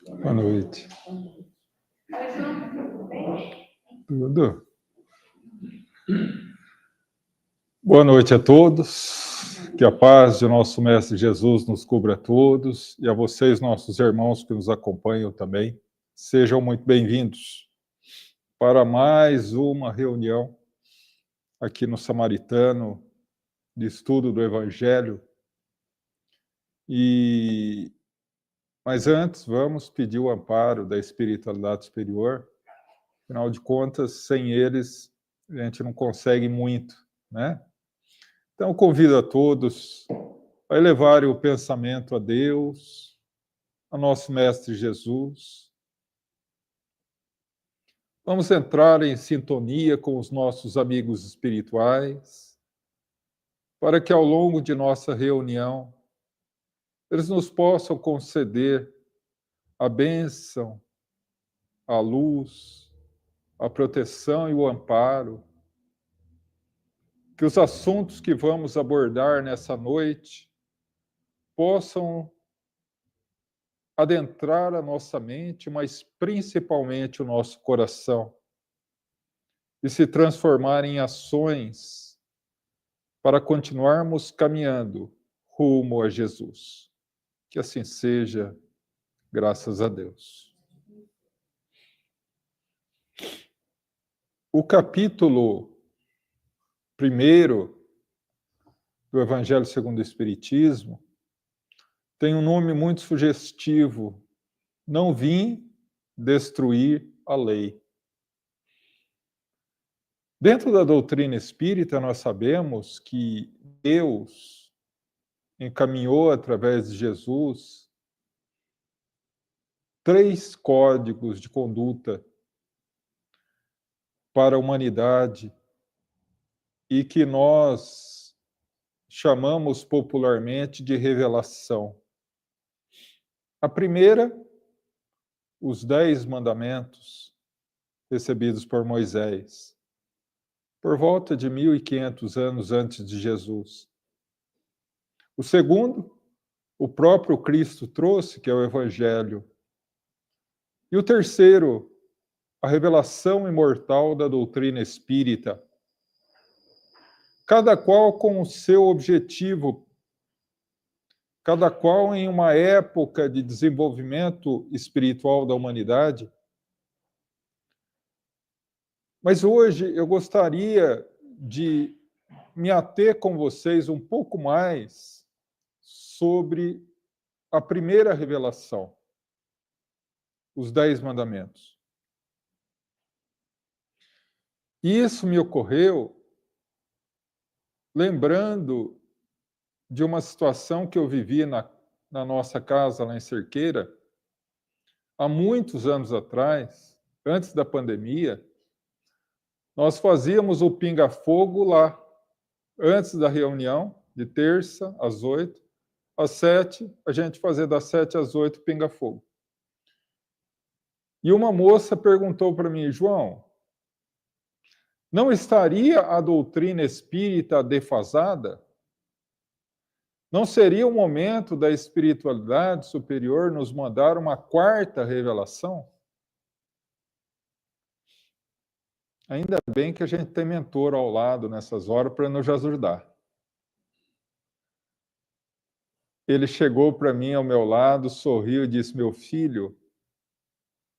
Boa noite. Tudo? Boa noite a todos. Que a paz de nosso Mestre Jesus nos cubra a todos e a vocês, nossos irmãos que nos acompanham também. Sejam muito bem-vindos para mais uma reunião aqui no Samaritano de estudo do Evangelho. Mas antes, vamos pedir o amparo da espiritualidade superior. Afinal de contas, sem eles, a gente não consegue muito, né? Então, convido a todos a elevarem o pensamento a Deus, a nosso Mestre Jesus. Vamos entrar em sintonia com os nossos amigos espirituais, para que ao longo de nossa reunião, eles nos possam conceder a bênção, a luz, a proteção e o amparo, que os assuntos que vamos abordar nessa noite possam adentrar a nossa mente, mas principalmente o nosso coração, e se transformar em ações para continuarmos caminhando rumo a Jesus. Que assim seja, graças a Deus. O capítulo 1º do Evangelho segundo o Espiritismo tem um nome muito sugestivo: não vim destruir a lei. Dentro da doutrina espírita, nós sabemos que Deus encaminhou através de Jesus 3 códigos de conduta para a humanidade e que nós chamamos popularmente de revelação. A primeira, os 10 mandamentos recebidos por Moisés, por volta de 1500 anos antes de Jesus. O segundo, o próprio Cristo trouxe, que é o Evangelho. E o terceiro, a revelação imortal da doutrina espírita, cada qual com o seu objetivo, cada qual em uma época de desenvolvimento espiritual da humanidade. Mas hoje eu gostaria de me ater com vocês um pouco mais sobre a primeira revelação, os 10 mandamentos. Isso me ocorreu lembrando de uma situação que eu vivi na nossa casa, lá em Cerqueira, há muitos anos atrás, antes da pandemia. Nós fazíamos o pinga-fogo lá, antes da reunião, de terça, às 8, às 7, a gente fazia das 7 às 8 pinga-fogo. E uma moça perguntou para mim: João, não estaria a doutrina espírita defasada? Não seria o momento da espiritualidade superior nos mandar uma 4ª revelação? Ainda bem que a gente tem mentor ao lado nessas horas para nos ajudar. Ele chegou para mim ao meu lado, sorriu e disse: meu filho,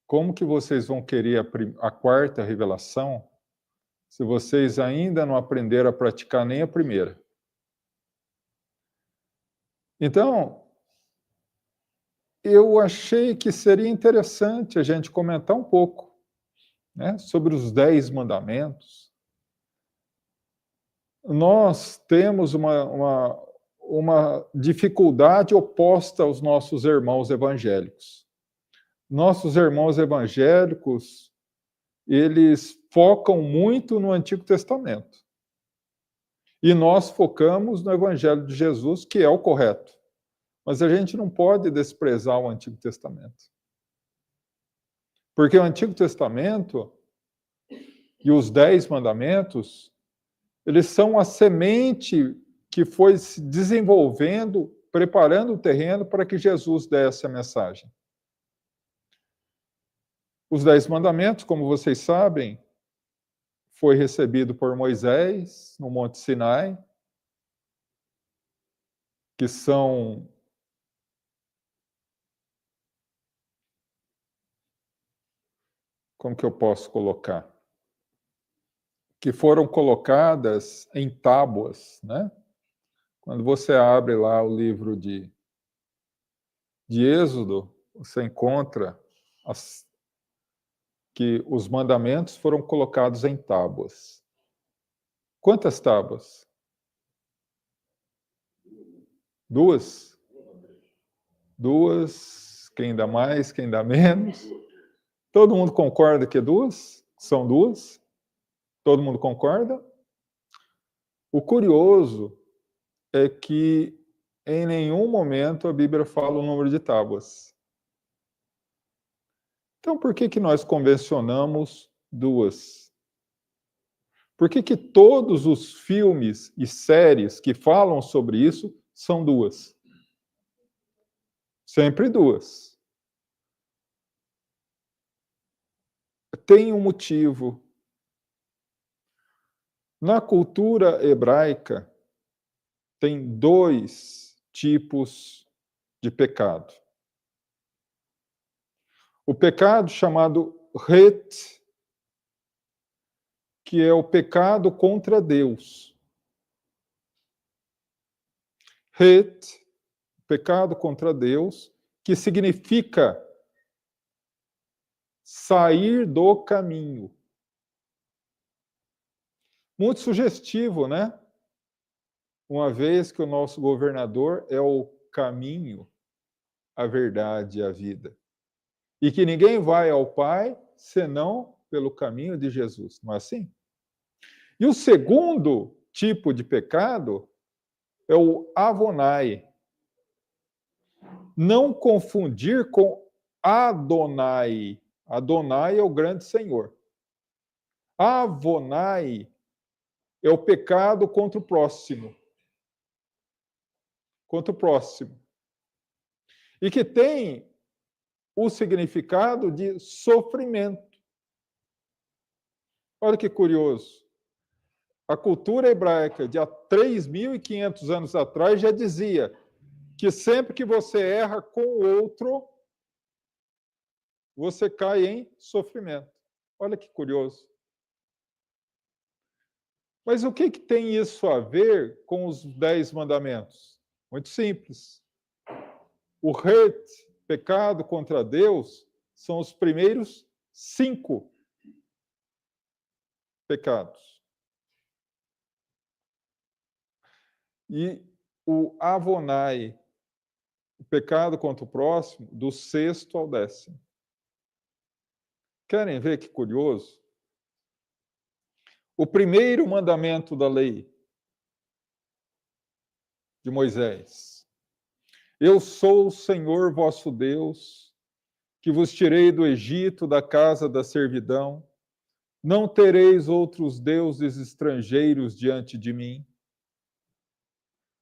como que vocês vão querer a 4ª revelação se vocês ainda não aprenderam a praticar nem a primeira? Então, eu achei que seria interessante a gente comentar um pouco, né, sobre os 10 mandamentos. Nós temos uma dificuldade oposta aos nossos irmãos evangélicos. Nossos irmãos evangélicos, eles focam muito no Antigo Testamento. E nós focamos no Evangelho de Jesus, que é o correto. Mas a gente não pode desprezar o Antigo Testamento. Porque o Antigo Testamento, e os 10 mandamentos, eles são a semente que foi se desenvolvendo, preparando o terreno para que Jesus desse a mensagem. Os 10 mandamentos, como vocês sabem, foi recebido por Moisés no Monte Sinai, que são como que eu posso colocar? Que foram colocadas em tábuas, né? Quando você abre lá o livro de Êxodo, você encontra que os mandamentos foram colocados em tábuas. Quantas tábuas? 2? 2, quem dá mais, quem dá menos? Todo mundo concorda que é 2? São 2? Todo mundo concorda? O curioso é que em nenhum momento a Bíblia fala o número de tábuas. Então, por que nós convencionamos 2? Por que todos os filmes e séries que falam sobre isso são 2? Sempre 2. Tem um motivo. Na cultura hebraica, tem 2 tipos de pecado. O pecado chamado Het, que é o pecado contra Deus. Het, pecado contra Deus, que significa sair do caminho. Muito sugestivo, né? Uma vez que o nosso governador é o caminho, a verdade e a vida. E que ninguém vai ao Pai senão pelo caminho de Jesus. Não é assim? E o segundo tipo de pecado é o Avonai. Não confundir com Adonai. Adonai é o grande Senhor. Avonai é o pecado contra o próximo. Contra o próximo. E que tem o significado de sofrimento. Olha que curioso. A cultura hebraica de há 3.500 anos atrás já dizia que sempre que você erra com o outro, você cai em sofrimento. Olha que curioso. Mas o que tem isso a ver com os 10 mandamentos? Muito simples. O Het, pecado contra Deus, são os primeiros 5 pecados. E o Avonai, o pecado contra o próximo, do 6º ao 10º. Querem ver que curioso? O primeiro mandamento da lei de Moisés. Eu sou o Senhor vosso Deus, que vos tirei do Egito, da casa da servidão. Não tereis outros deuses estrangeiros diante de mim.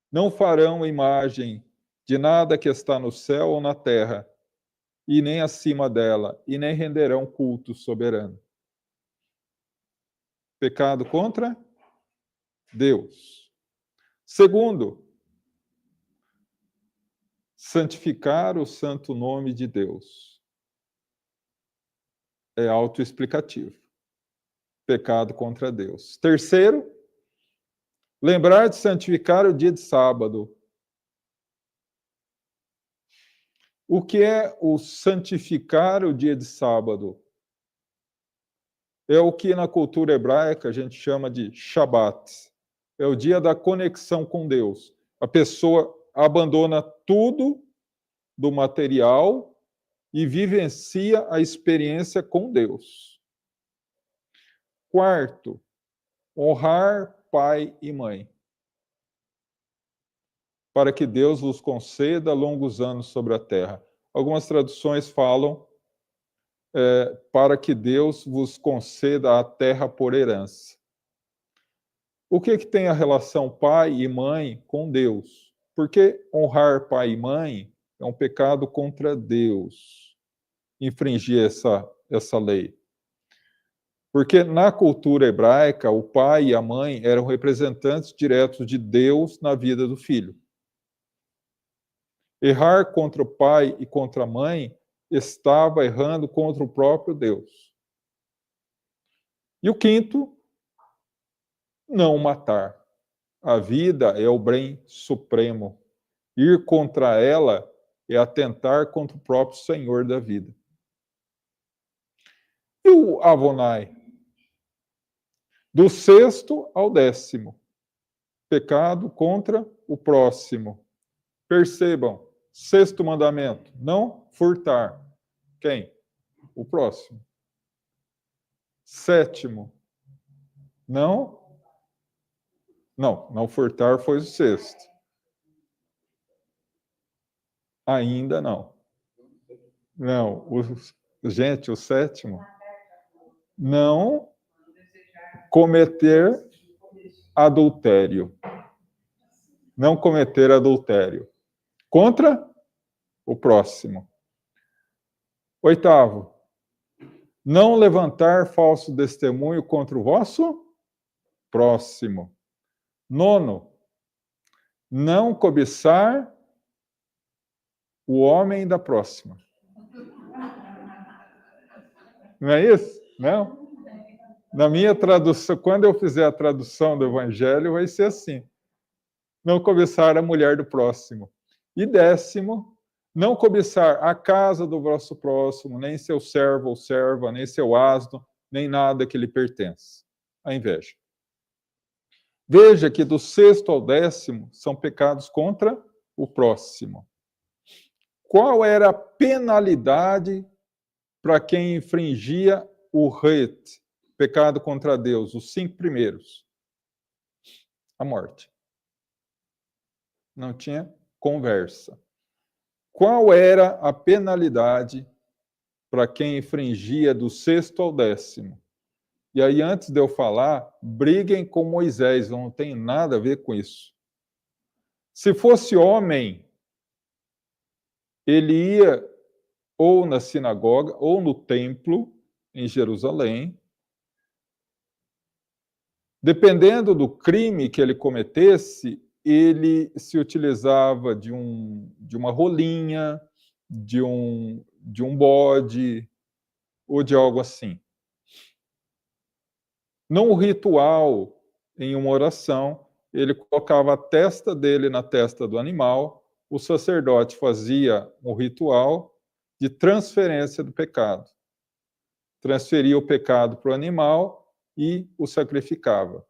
Não farão imagem de nada que está no céu ou na terra, e nem acima dela, e nem renderão culto soberano. Pecado contra Deus. Segundo, santificar o santo nome de Deus. É autoexplicativo. Pecado contra Deus. Terceiro, lembrar de santificar o dia de sábado. O que é o santificar o dia de sábado? É o que na cultura hebraica a gente chama de Shabat. É o dia da conexão com Deus. A pessoa abandona tudo do material e vivencia a experiência com Deus. Quarto, honrar pai e mãe, para que Deus vos conceda longos anos sobre a terra. Algumas traduções falam para que Deus vos conceda a terra por herança. O que tem a relação pai e mãe com Deus? Porque honrar pai e mãe é um pecado contra Deus, infringir essa lei. Porque na cultura hebraica, o pai e a mãe eram representantes diretos de Deus na vida do filho. Errar contra o pai e contra a mãe estava errando contra o próprio Deus. E o quinto, não matar. A vida é o bem supremo. Ir contra ela é atentar contra o próprio Senhor da vida. E o Avonai? Do 6º ao 10º. Pecado contra o próximo. Percebam, 6º mandamento, não furtar. Quem? O próximo. 7º, não furtar foi o 6º. Ainda não. Não, gente, o 7º, não cometer adultério. Não cometer adultério. Contra o próximo. 8º, não levantar falso testemunho contra o vosso próximo. 9º, não cobiçar o homem da próxima. Não é isso? Não? Na minha tradução, quando eu fizer a tradução do Evangelho, vai ser assim. Não cobiçar a mulher do próximo. E 10º, não cobiçar a casa do vosso próximo, nem seu servo ou serva, nem seu asno, nem nada que lhe pertence. A inveja. Veja que do 6º ao 10º são pecados contra o próximo. Qual era a penalidade para quem infringia o ret, pecado contra Deus, os 5 primeiros? A morte. Não tinha conversa. Qual era a penalidade para quem infringia do 6º ao 10º? E aí, antes de eu falar, briguem com Moisés, não tem nada a ver com isso. Se fosse homem, ele ia ou na sinagoga, ou no templo, em Jerusalém. Dependendo do crime que ele cometesse, ele se utilizava de uma rolinha, de um bode, ou de algo assim. Num ritual, em uma oração, ele colocava a testa dele na testa do animal, o sacerdote fazia um ritual de transferência do pecado. Transferia o pecado para o animal e o sacrificava.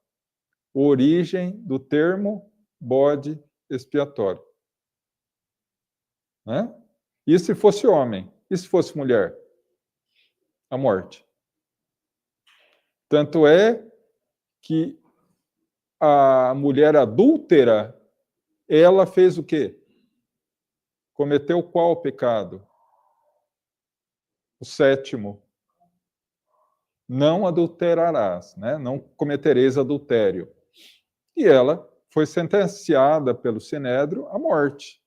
A origem do termo bode expiatório. Né? E se fosse homem? E se fosse mulher? A morte. Tanto é que a mulher adúltera, ela fez o quê? Cometeu qual pecado? O 7º. Não adulterarás, né? Não cometereis adultério. E ela foi sentenciada pelo Sinédrio à morte,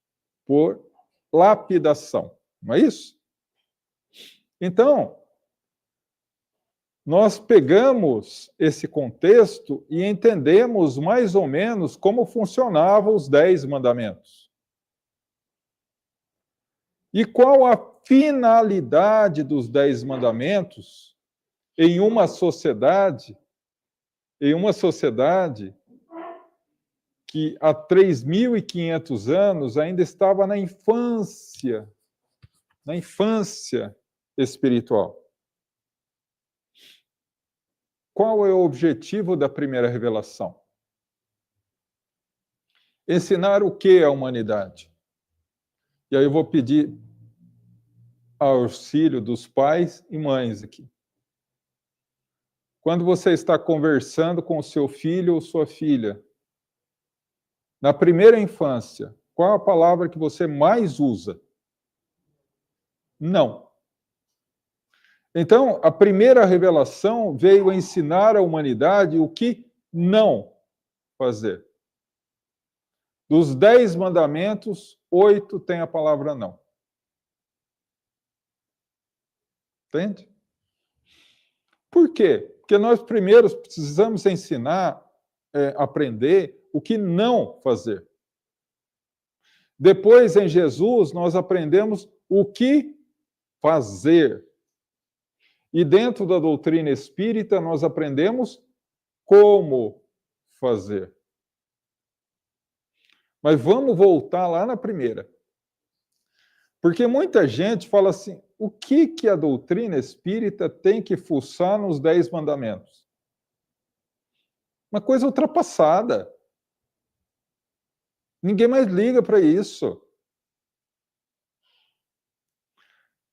por lapidação. Não é isso? Então, nós pegamos esse contexto e entendemos mais ou menos como funcionavam os 10 mandamentos. E qual a finalidade dos 10 mandamentos em uma sociedade que há 3.500 anos ainda estava na infância espiritual. Qual é o objetivo da primeira revelação? Ensinar o que à humanidade? E aí eu vou pedir auxílio dos pais e mães aqui. Quando você está conversando com o seu filho ou sua filha, na primeira infância, qual a palavra que você mais usa? Não. Então, a primeira revelação veio ensinar à humanidade o que não fazer. Dos 10 mandamentos, 8 tem a palavra não. Entende? Por quê? Porque nós primeiro precisamos ensinar, aprender o que não fazer. Depois, em Jesus, nós aprendemos o que fazer. E dentro da doutrina espírita, nós aprendemos como fazer. Mas vamos voltar lá na primeira. Porque muita gente fala assim, o que a doutrina espírita tem que fuçar nos 10 mandamentos? Uma coisa ultrapassada. Ninguém mais liga para isso.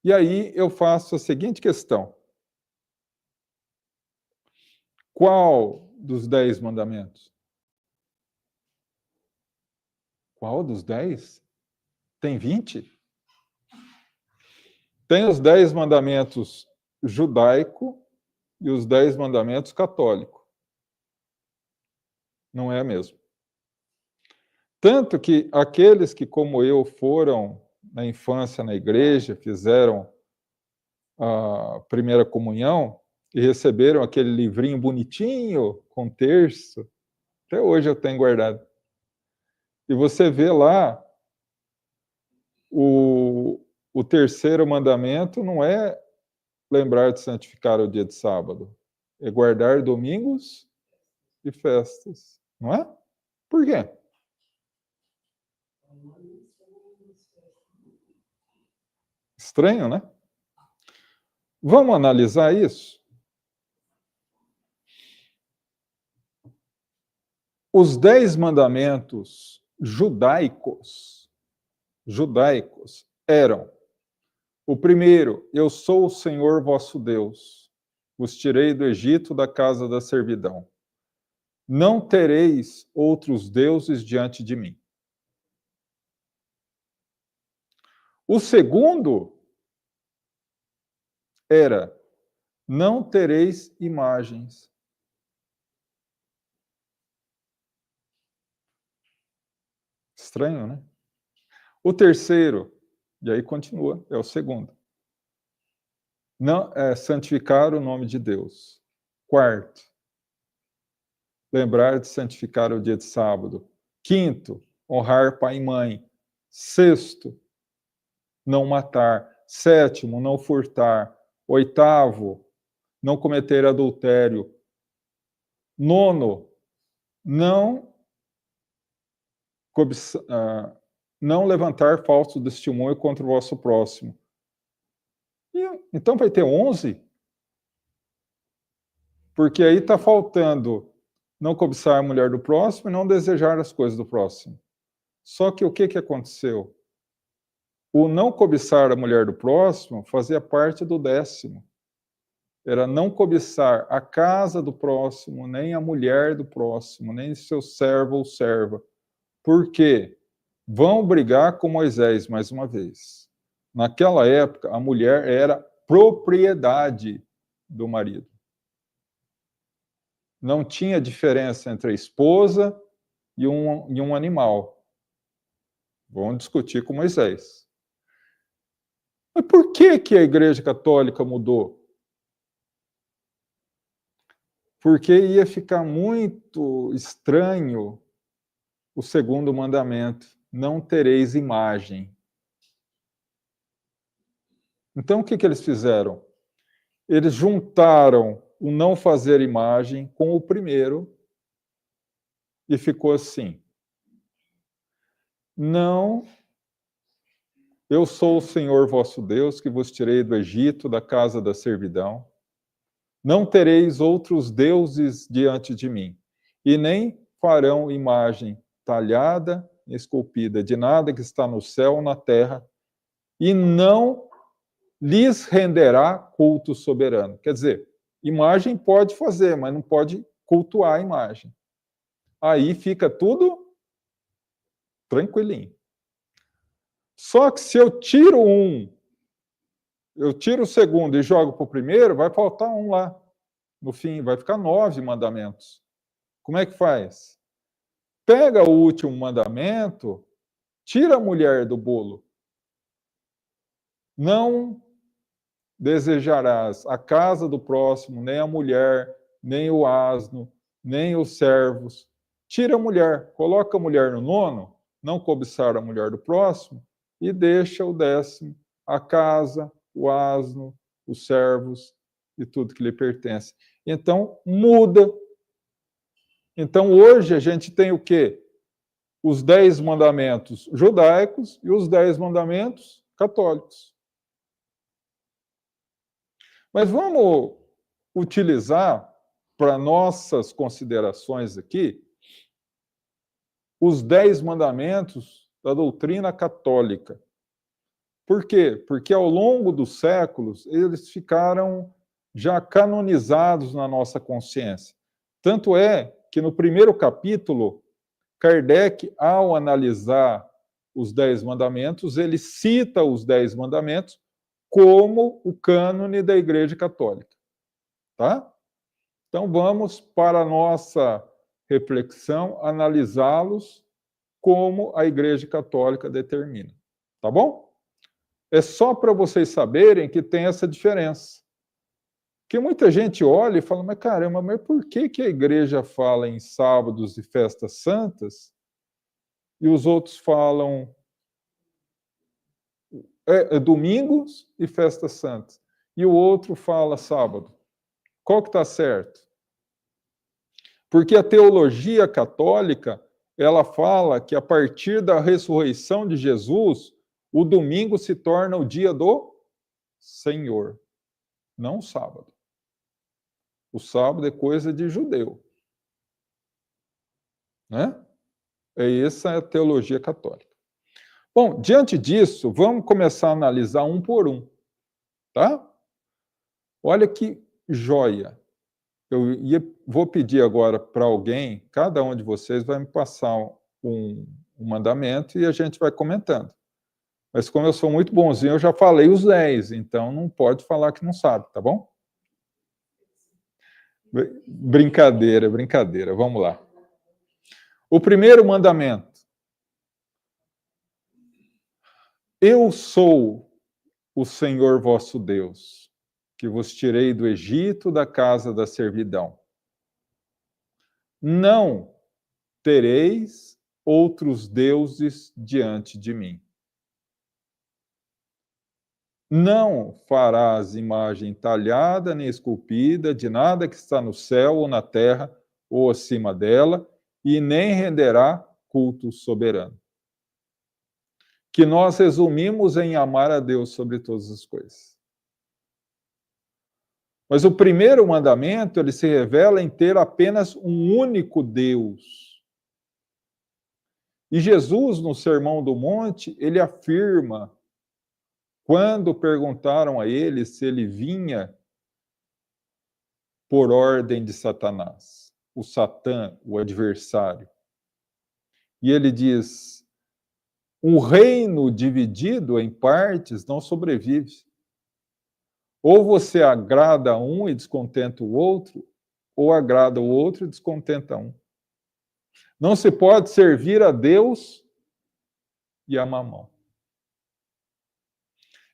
E aí eu faço a seguinte questão. Qual dos 10 mandamentos? Qual dos 10? Tem 20? Tem os 10 mandamentos judaico e os 10 mandamentos católico. Não é mesmo? Tanto que aqueles que, como eu, foram na infância na igreja, fizeram a primeira comunhão e receberam aquele livrinho bonitinho, com terço, até hoje eu tenho guardado. E você vê lá, o terceiro mandamento não é lembrar de santificar o dia de sábado, é guardar domingos e festas, não é? Por quê? Estranho, né? Vamos analisar isso? Os 10 mandamentos judaicos eram: o primeiro, eu sou o Senhor vosso Deus, vos tirei do Egito da casa da servidão. Não tereis outros deuses diante de mim. O segundo era: não tereis imagens. Estranho, né? O terceiro, e aí continua, é o segundo. Não, santificar o nome de Deus. Quarto, lembrar de santificar o dia de sábado. Quinto, honrar pai e mãe. Sexto, não matar. Sétimo, não furtar. Oitavo, não cometer adultério. Nono, não levantar falso testemunho contra o vosso próximo. Então vai ter 11? Porque aí está faltando não cobiçar a mulher do próximo e não desejar as coisas do próximo. Só que o que aconteceu? O não cobiçar a mulher do próximo fazia parte do 10º. Era não cobiçar a casa do próximo, nem a mulher do próximo, nem seu servo ou serva. Por quê? Vão brigar com Moisés mais uma vez. Naquela época, a mulher era propriedade do marido. Não tinha diferença entre a esposa e um animal. Vão discutir com Moisés. Mas por que a Igreja Católica mudou? Porque ia ficar muito estranho o segundo mandamento: não tereis imagem. Então, o que eles fizeram? Eles juntaram o não fazer imagem com o primeiro e ficou assim: não, eu sou o Senhor vosso Deus, que vos tirei do Egito, da casa da servidão. Não tereis outros deuses diante de mim, e nem farão imagem talhada, esculpida, de nada que está no céu ou na terra, e não lhes renderá culto soberano. Quer dizer, imagem pode fazer, mas não pode cultuar a imagem. Aí fica tudo tranquilinho. Só que se eu tiro um eu tiro o segundo e jogo para o primeiro, vai faltar um lá. No fim, vai ficar 9 mandamentos. Como é que faz? Pega o último mandamento, tira a mulher do bolo. Não desejarás a casa do próximo, nem a mulher, nem o asno, nem os servos. Tira a mulher, coloca a mulher no 9º, não cobiçar a mulher do próximo, e deixa o 10º, a casa, o asno, os servos e tudo que lhe pertence. Então, muda. Então, hoje a gente tem o quê? Os 10 mandamentos judaicos e os 10 mandamentos católicos. Mas vamos utilizar, para nossas considerações aqui, os 10 mandamentos da doutrina católica. Por quê? Porque ao longo dos séculos, eles ficaram já canonizados na nossa consciência. Tanto é que no primeiro capítulo, Kardec, ao analisar os 10 mandamentos, ele cita os 10 mandamentos como o cânone da Igreja Católica. Tá? Então, vamos, para a nossa reflexão, analisá-los como a Igreja Católica determina. Tá bom? É só para vocês saberem que tem essa diferença. Porque muita gente olha e fala, mas caramba, mas por que a Igreja fala em sábados e festas santas e os outros falam domingos e festas santas? E o outro fala sábado. Qual que está certo? Porque a teologia católica, ela fala que a partir da ressurreição de Jesus, o domingo se torna o dia do Senhor, não o sábado. O sábado é coisa de judeu. Né? Essa é a teologia católica. Bom, diante disso, vamos começar a analisar um por um. Tá? Olha que joia. Vou pedir agora para alguém, cada um de vocês vai me passar um mandamento e a gente vai comentando. Mas como eu sou muito bonzinho, eu já falei os 10, então não pode falar que não sabe, tá bom? Brincadeira, brincadeira. Vamos lá. O primeiro mandamento. Eu sou o Senhor vosso Deus, que vos tirei do Egito, da casa da servidão. Não tereis outros deuses diante de mim. Não farás imagem talhada nem esculpida de nada que está no céu ou na terra ou acima dela, e nem renderá culto soberano. Que nós resumimos em amar a Deus sobre todas as coisas. Mas o primeiro mandamento, ele se revela em ter apenas um único Deus. E Jesus, no Sermão do Monte, ele afirma, quando perguntaram a ele se ele vinha por ordem de Satanás, o Satã, o adversário. E ele diz, um reino dividido em partes não sobrevive. Ou você agrada um e descontenta o outro, ou agrada o outro e descontenta um. Não se pode servir a Deus e a Mamão.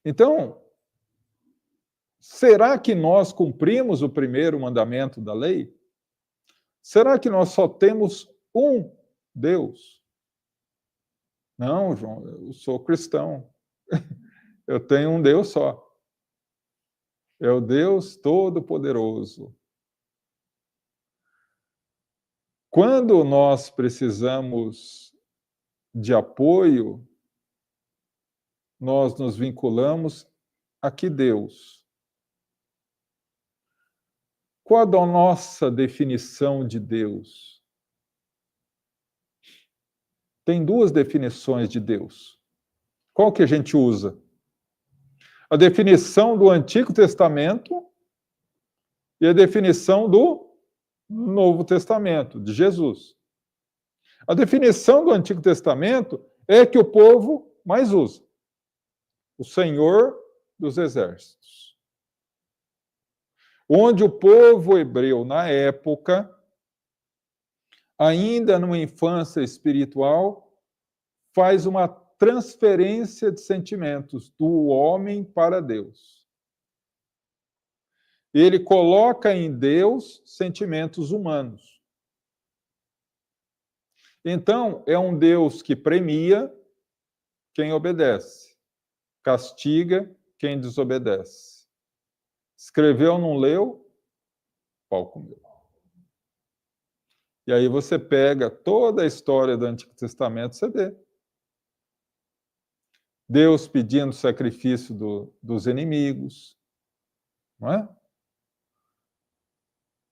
Então, será que nós cumprimos o primeiro mandamento da lei? Será que nós só temos um Deus? Não, João, eu sou cristão. Eu tenho um Deus só. É o Deus Todo-Poderoso. Quando nós precisamos de apoio, nós nos vinculamos a que Deus? Qual a nossa definição de Deus? Tem duas definições de Deus. Qual que a gente usa? A definição do Antigo Testamento e a definição do Novo Testamento, de Jesus. A definição do Antigo Testamento é que o povo mais usa. O Senhor dos exércitos, onde o povo hebreu, na época, ainda numa infância espiritual, faz uma transferência de sentimentos do homem para Deus. Ele coloca em Deus sentimentos humanos. Então, é um Deus que premia quem obedece, castiga quem desobedece. Escreveu, não leu, pau comeu. E aí você pega toda a história do Antigo Testamento, você vê. Deus pedindo sacrifício dos inimigos, não é?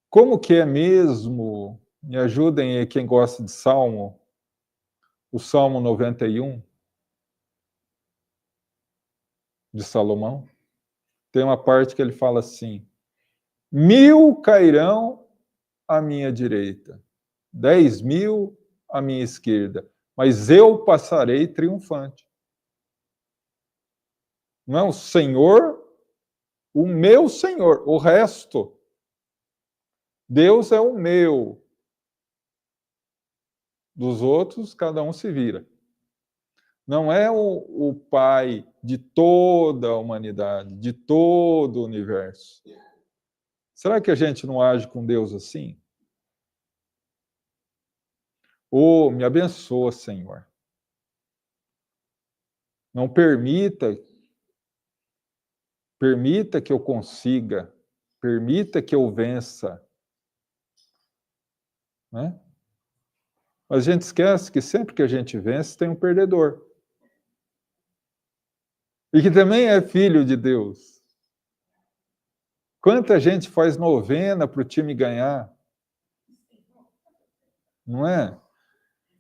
Como que é mesmo? Me ajudem aí quem gosta de Salmo, o Salmo 91 de Salomão. Tem uma parte que ele fala assim: 1000 cairão à minha direita, 10.000 à minha esquerda, mas eu passarei triunfante. Não é o Senhor, o meu Senhor, o resto. Deus é o meu. Dos outros, cada um se vira. Não é o Pai de toda a humanidade, de todo o universo. Será que a gente não age com Deus assim? Oh, me abençoa, Senhor. Não permita que eu consiga, permita que eu vença. Né? Mas a gente esquece que sempre que a gente vence, tem um perdedor. E que também é filho de Deus. Quanta gente faz novena para o time ganhar? Não é?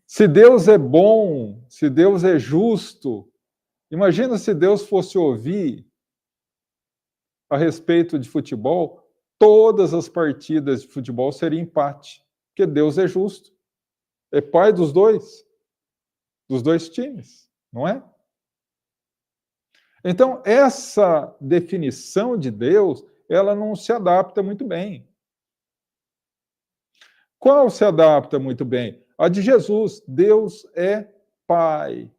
Se Deus é bom, se Deus é justo, imagina se Deus fosse ouvir a respeito de futebol, todas as partidas de futebol seriam empate, porque Deus é justo. É pai dos dois times, não é? Então, essa definição de Deus, ela não se adapta muito bem. Qual se adapta muito bem? A de Jesus. Deus é Pai,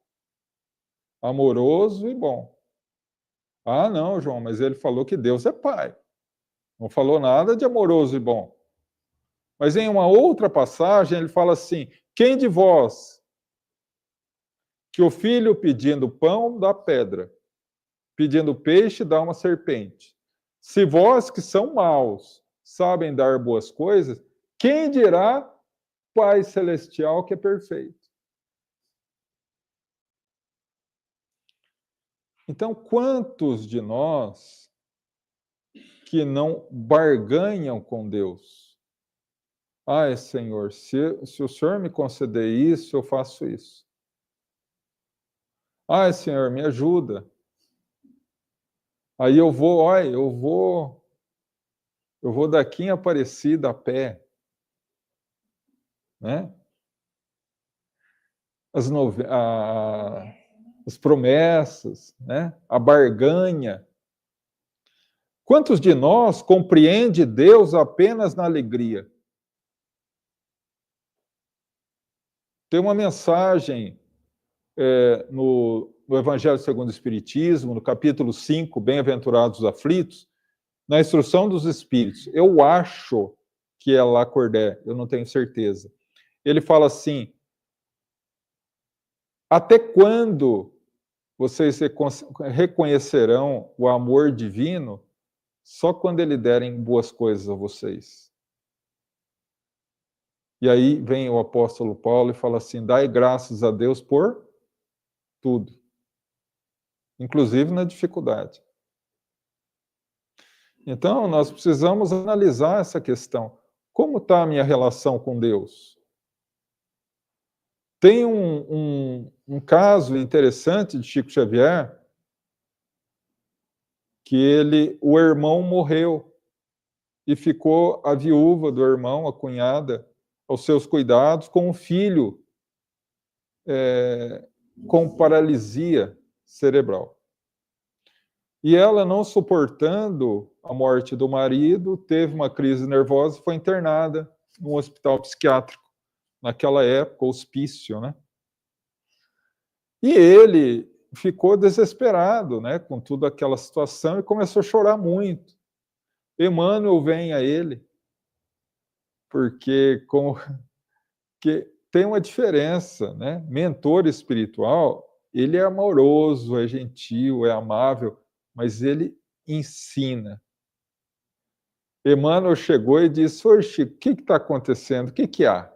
amoroso e bom. Ah, não, João, mas ele falou que Deus é Pai. Não falou nada de amoroso e bom. Mas em uma outra passagem, ele fala assim: quem de vós que o filho pedindo pão dá pedra, pedindo peixe dá uma serpente? Se vós que são maus sabem dar boas coisas, quem dirá Pai Celestial que é perfeito? Então, quantos de nós que não barganham com Deus? Ai, Senhor, se o Senhor me conceder isso, eu faço isso. Ai, Senhor, me ajuda. Aí eu vou daqui em Aparecida a pé. Né? As promessas, né? A barganha. Quantos de nós compreende Deus apenas na alegria? Tem uma mensagem no Evangelho segundo o Espiritismo, no capítulo 5, Bem-aventurados os aflitos, na instrução dos espíritos. Eu acho que é lá Kardec, eu não tenho certeza. Ele fala assim: até quando vocês reconhecerão o amor divino só quando ele derem boas coisas a vocês? E aí vem o apóstolo Paulo e fala assim: dai graças a Deus por tudo, inclusive na dificuldade. Então, nós precisamos analisar essa questão. Como está a minha relação com Deus? Tem um caso interessante de Chico Xavier, que o irmão morreu e ficou a viúva do irmão, a cunhada, aos seus cuidados, com um filho com paralisia cerebral. E ela, não suportando a morte do marido, teve uma crise nervosa e foi internada num hospital psiquiátrico. Naquela época, hospício, né? E ele ficou desesperado, né, com toda aquela situação e começou a chorar muito. Emmanuel vem a ele, porque que tem uma diferença, né? Mentor espiritual, ele é amoroso, é gentil, é amável, mas ele ensina. Emmanuel chegou e disse: "Ô Chico, o que está acontecendo? O que há?"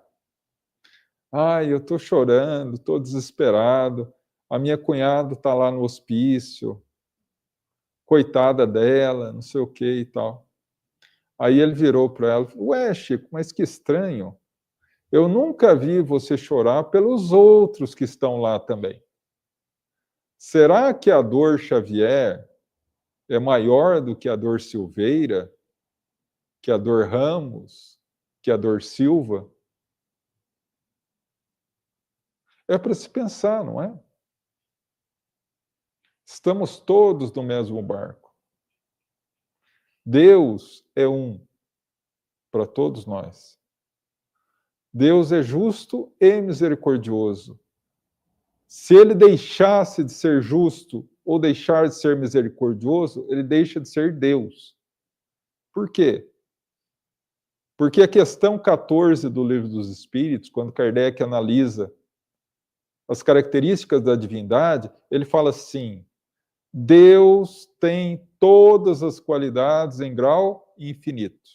"Ai, eu estou chorando, estou desesperado. A minha cunhada está lá no hospício, coitada dela, não sei o que e tal." Aí ele virou para ela e falou: "Ué, Chico, mas que estranho. Eu nunca vi você chorar pelos outros que estão lá também. Será que a dor Xavier é maior do que a dor Silveira, que a dor Ramos, que a dor Silva?" É para se pensar, não é? Estamos todos no mesmo barco. Deus é um para todos nós. Deus é justo e misericordioso. Se ele deixasse de ser justo ou deixar de ser misericordioso, ele deixa de ser Deus. Por quê? Porque a questão 14 do Livro dos Espíritos, quando Kardec analisa as características da divindade, ele fala assim: Deus tem todas as qualidades em grau infinito.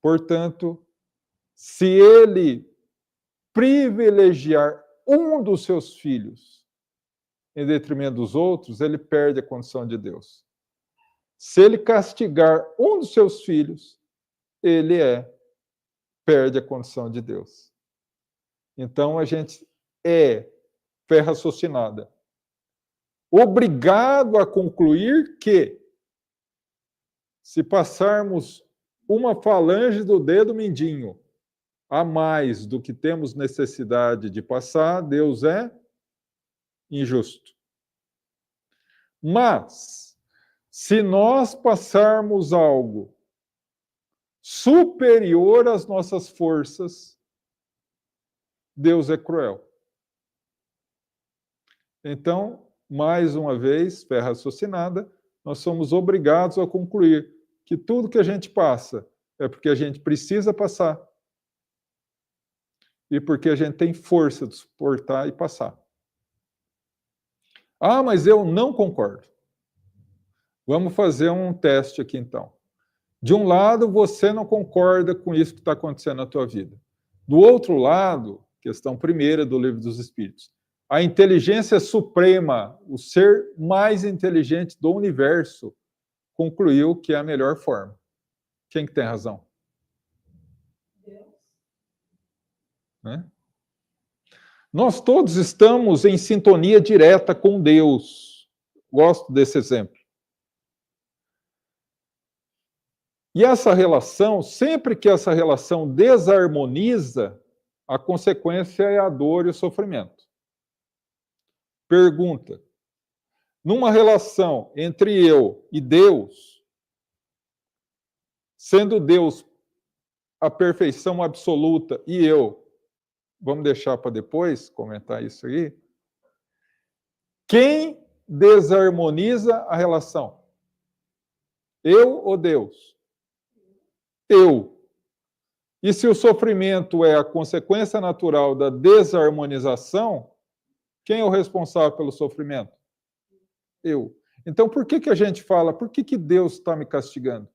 Portanto, se ele privilegiar um dos seus filhos em detrimento dos outros, ele perde a condição de Deus. Se ele castigar um dos seus filhos, ele perde a condição de Deus. Então a gente é fé raciocinada, obrigado a concluir que, se passarmos uma falange do dedo mindinho a mais do que temos necessidade de passar, Deus é injusto. Mas, se nós passarmos algo superior às nossas forças, Deus é cruel. Então, mais uma vez, fé raciocinada, nós somos obrigados a concluir que tudo que a gente passa é porque a gente precisa passar e porque a gente tem força de suportar e passar. Ah, mas eu não concordo. Vamos fazer um teste aqui, então. De um lado, você não concorda com isso que está acontecendo na tua vida. Do outro lado, questão primeira do Livro dos Espíritos, a inteligência suprema, o ser mais inteligente do universo, concluiu que é a melhor forma. Quem que tem razão? Deus. Né? Nós todos estamos em sintonia direta com Deus. Gosto desse exemplo. E essa relação, sempre que essa relação desarmoniza, a consequência é a dor e o sofrimento. Pergunta: numa relação entre eu e Deus, sendo Deus a perfeição absoluta e eu, vamos deixar para depois comentar isso aí, quem desarmoniza a relação? Eu ou Deus? Eu. E se o sofrimento é a consequência natural da desarmonização, quem é o responsável pelo sofrimento? Eu. Então, por que a gente fala, por que Deus está me castigando?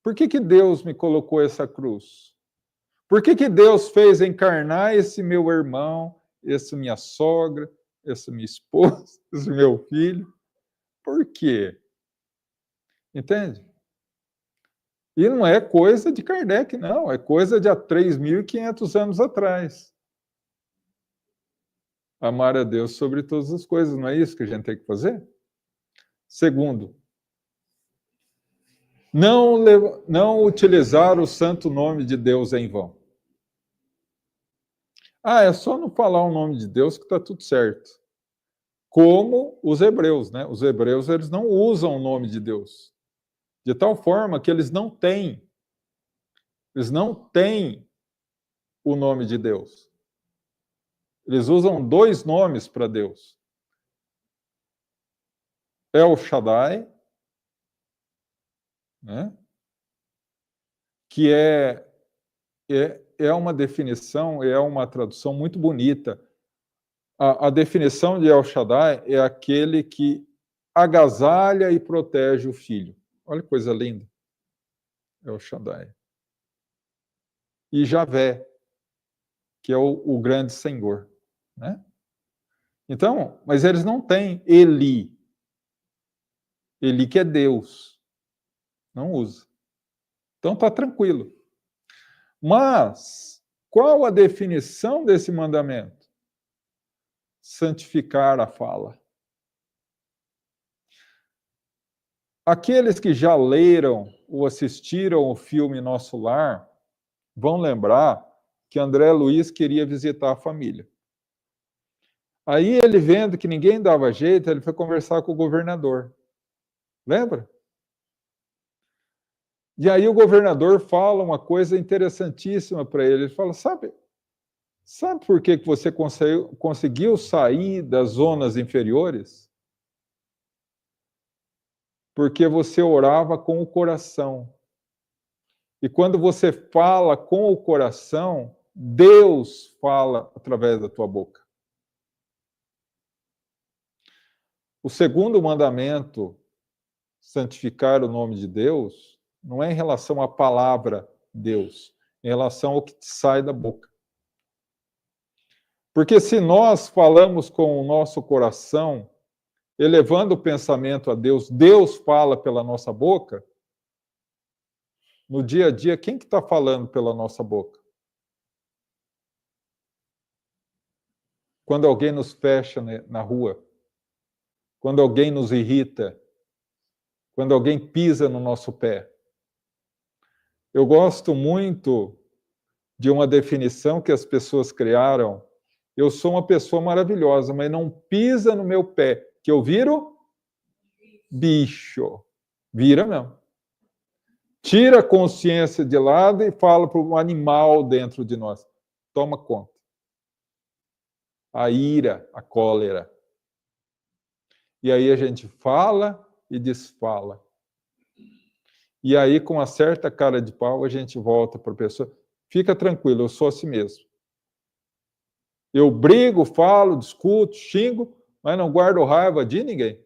Por que Deus me colocou essa cruz? Por que Deus fez encarnar esse meu irmão, essa minha sogra, essa minha esposa, esse meu filho? Por quê? Entende? E não é coisa de Kardec, não. É coisa de há 3.500 anos atrás. Amar a Deus sobre todas as coisas, não é isso que a gente tem que fazer? Segundo, não utilizar o santo nome de Deus em vão. Ah, é só não falar o nome de Deus que está tudo certo. como os hebreus, né? Os hebreus, eles não usam o nome de Deus, de tal forma que eles não têm o nome de Deus. Eles usam dois nomes para Deus. El Shaddai, né? Que é uma definição, é uma tradução muito bonita. A definição de El Shaddai é aquele que agasalha e protege o filho. Olha que coisa linda. El Shaddai. E Javé, que é o grande Senhor, né? Então, mas eles não têm Eli. Eli que é Deus. Não usa. Então está tranquilo. Mas, qual a definição desse mandamento? Santificar a fala. Aqueles que já leram ou assistiram o filme Nosso Lar vão lembrar que André Luiz queria visitar a família. Aí ele, vendo que ninguém dava jeito, ele foi conversar com o governador. Lembra? E aí o governador fala uma coisa interessantíssima para ele. Ele fala, sabe por que você conseguiu sair das zonas inferiores? Porque você orava com o coração. E quando você fala com o coração, Deus fala através da tua boca. O segundo mandamento, santificar o nome de Deus, não é em relação à palavra Deus, é em relação ao que te sai da boca. Porque se nós falamos com o nosso coração, elevando o pensamento a Deus, Deus fala pela nossa boca, no dia a dia, quem que está falando pela nossa boca? Quando alguém nos fecha na rua, quando alguém nos irrita, quando alguém pisa no nosso pé. Eu gosto muito de uma definição que as pessoas criaram. Eu sou uma pessoa maravilhosa, mas não pisa no meu pé, que eu viro bicho. Vira mesmo. Tira a consciência de lado e fala para um animal dentro de nós. Toma conta. A ira, a cólera. E aí a gente fala e desfala. E aí, com uma certa cara de pau, a gente volta para a pessoa. Fica tranquilo, eu sou assim mesmo. Eu brigo, falo, discuto, xingo, mas não guardo raiva de ninguém.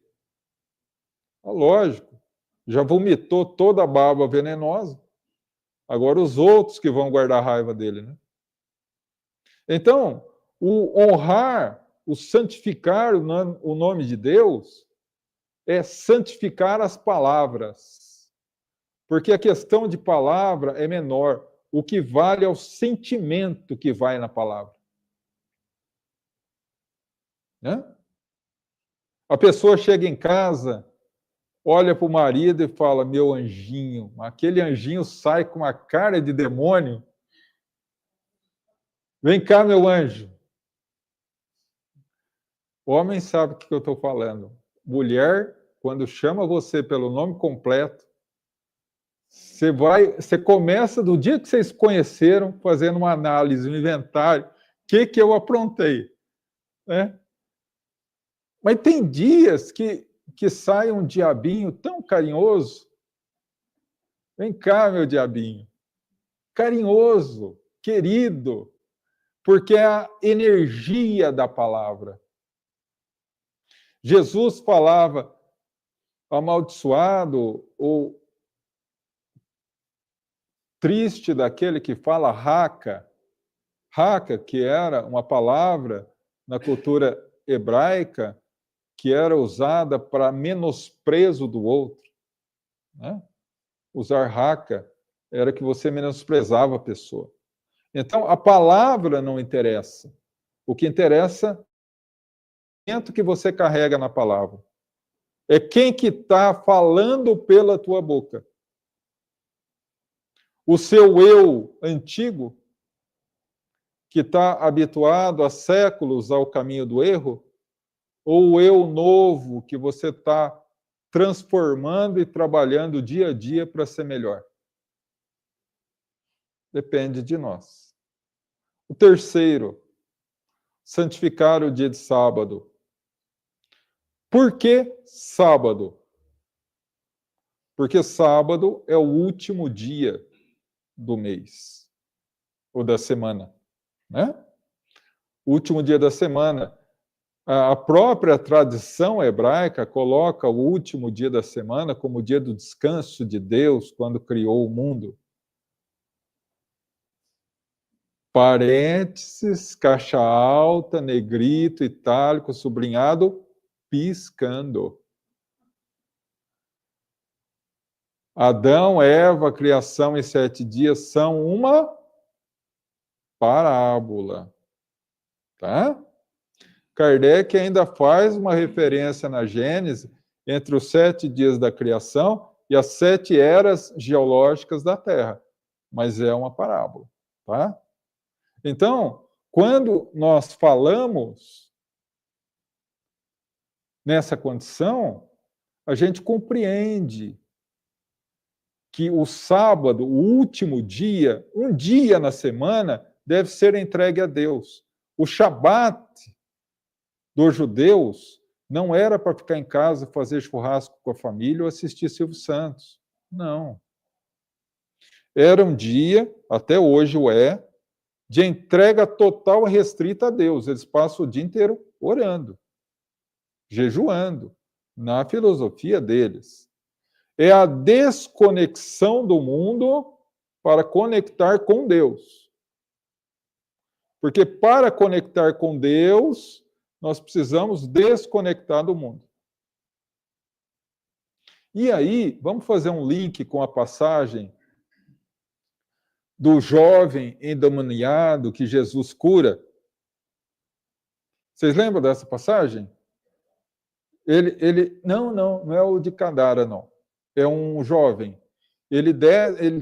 Lógico. Já vomitou toda a baba venenosa. Agora os outros que vão guardar raiva dele, né? Então, o honrar, o santificar o nome de Deus é santificar as palavras. Porque a questão de palavra é menor. O que vale é o sentimento que vai na palavra. Né? A pessoa chega em casa, olha para o marido e fala, meu anjinho. Aquele anjinho sai com uma cara de demônio. Vem cá, meu anjo. Homem sabe o que eu estou falando. Mulher, quando chama você pelo nome completo, você começa do dia que vocês se conheceram, fazendo uma análise, um inventário. O que eu aprontei? Né? Mas tem dias que sai um diabinho tão carinhoso. Vem cá, meu diabinho. Carinhoso, querido, porque é a energia da palavra. Jesus falava amaldiçoado ou triste daquele que fala raca. Raca, que era uma palavra na cultura hebraica que era usada para menosprezo do outro. Né? Usar raca era que você menosprezava a pessoa. Então, a palavra não interessa. O que interessa é o sentimento que você carrega na palavra. É quem que está falando pela tua boca. O seu eu antigo, que está habituado há séculos ao caminho do erro, ou o eu novo que você está transformando e trabalhando dia a dia para ser melhor? Depende de nós. O terceiro, santificar o dia de sábado. Por que sábado? Porque sábado é o último dia do mês, ou da semana, né? O último dia da semana. A própria tradição hebraica coloca o último dia da semana como o dia do descanso de Deus quando criou o mundo. Parênteses, caixa alta, negrito, itálico, sublinhado, piscando. Adão, Eva, criação em 7 dias são uma parábola. Tá? Kardec ainda faz uma referência na Gênese entre os 7 dias da criação e as 7 eras geológicas da Terra. Mas é uma parábola. Tá? Então, quando nós falamos nessa condição, a gente compreende que o sábado, o último dia, um dia na semana, deve ser entregue a Deus. O Shabat dos judeus não era para ficar em casa, fazer churrasco com a família ou assistir Silvio Santos. Não. Era um dia, até hoje o é, de entrega total e restrita a Deus. Eles passam o dia inteiro orando, jejuando, na filosofia deles. É a desconexão do mundo para conectar com Deus. Porque para conectar com Deus, nós precisamos desconectar do mundo. E aí, vamos fazer um link com a passagem do jovem endemoniado que Jesus cura. Vocês lembram dessa passagem? Não é o de Gadara, não. É um jovem. Ele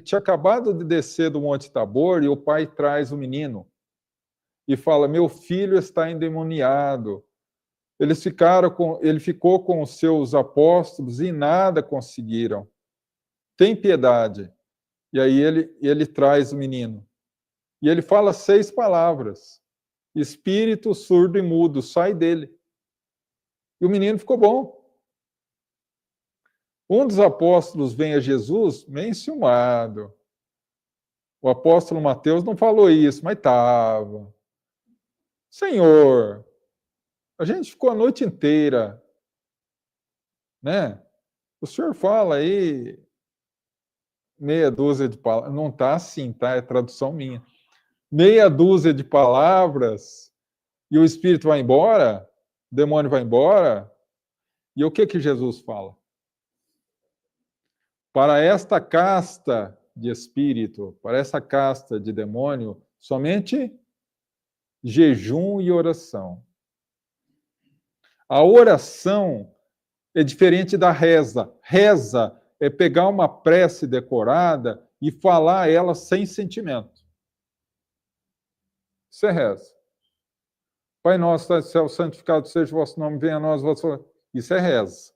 tinha acabado de descer do Monte Tabor e o pai traz o menino e fala: meu filho está endemoniado. Ele ficou com os seus apóstolos e nada conseguiram. Tem piedade. E aí ele traz o menino. E ele fala 6 palavras. Espírito surdo e mudo, sai dele. E o menino ficou bom. Um dos apóstolos vem a Jesus meio enciumado. O apóstolo Mateus não falou isso, mas estava. Senhor, a gente ficou a noite inteira, né? O senhor fala aí meia dúzia de palavras. Não está assim, tá? É tradução minha. Meia dúzia de palavras e o espírito vai embora, o demônio vai embora. E o que Jesus fala? Para esta casta de espírito, para essa casta de demônio, somente jejum e oração. A oração é diferente da reza. Reza é pegar uma prece decorada e falar ela sem sentimento. Isso é reza. Pai nosso, está no céu, santificado seja o vosso nome, venha a nós, vosso... Isso é reza.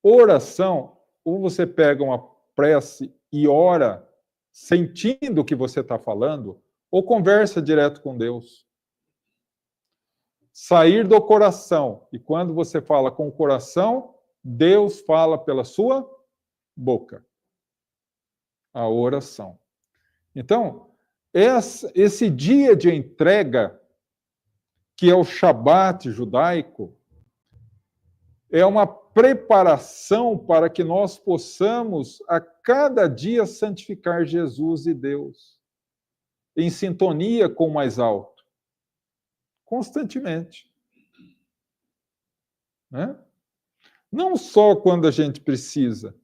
Oração, ou você pega uma prece e ora sentindo o que você está falando, ou conversa direto com Deus. Sair do coração. E quando você fala com o coração, Deus fala pela sua boca. A oração. Então, esse dia de entrega, que é o Shabat judaico, é uma preparação para que nós possamos a cada dia santificar Jesus e Deus, em sintonia com o mais alto, constantemente. Né? Não só quando a gente precisa,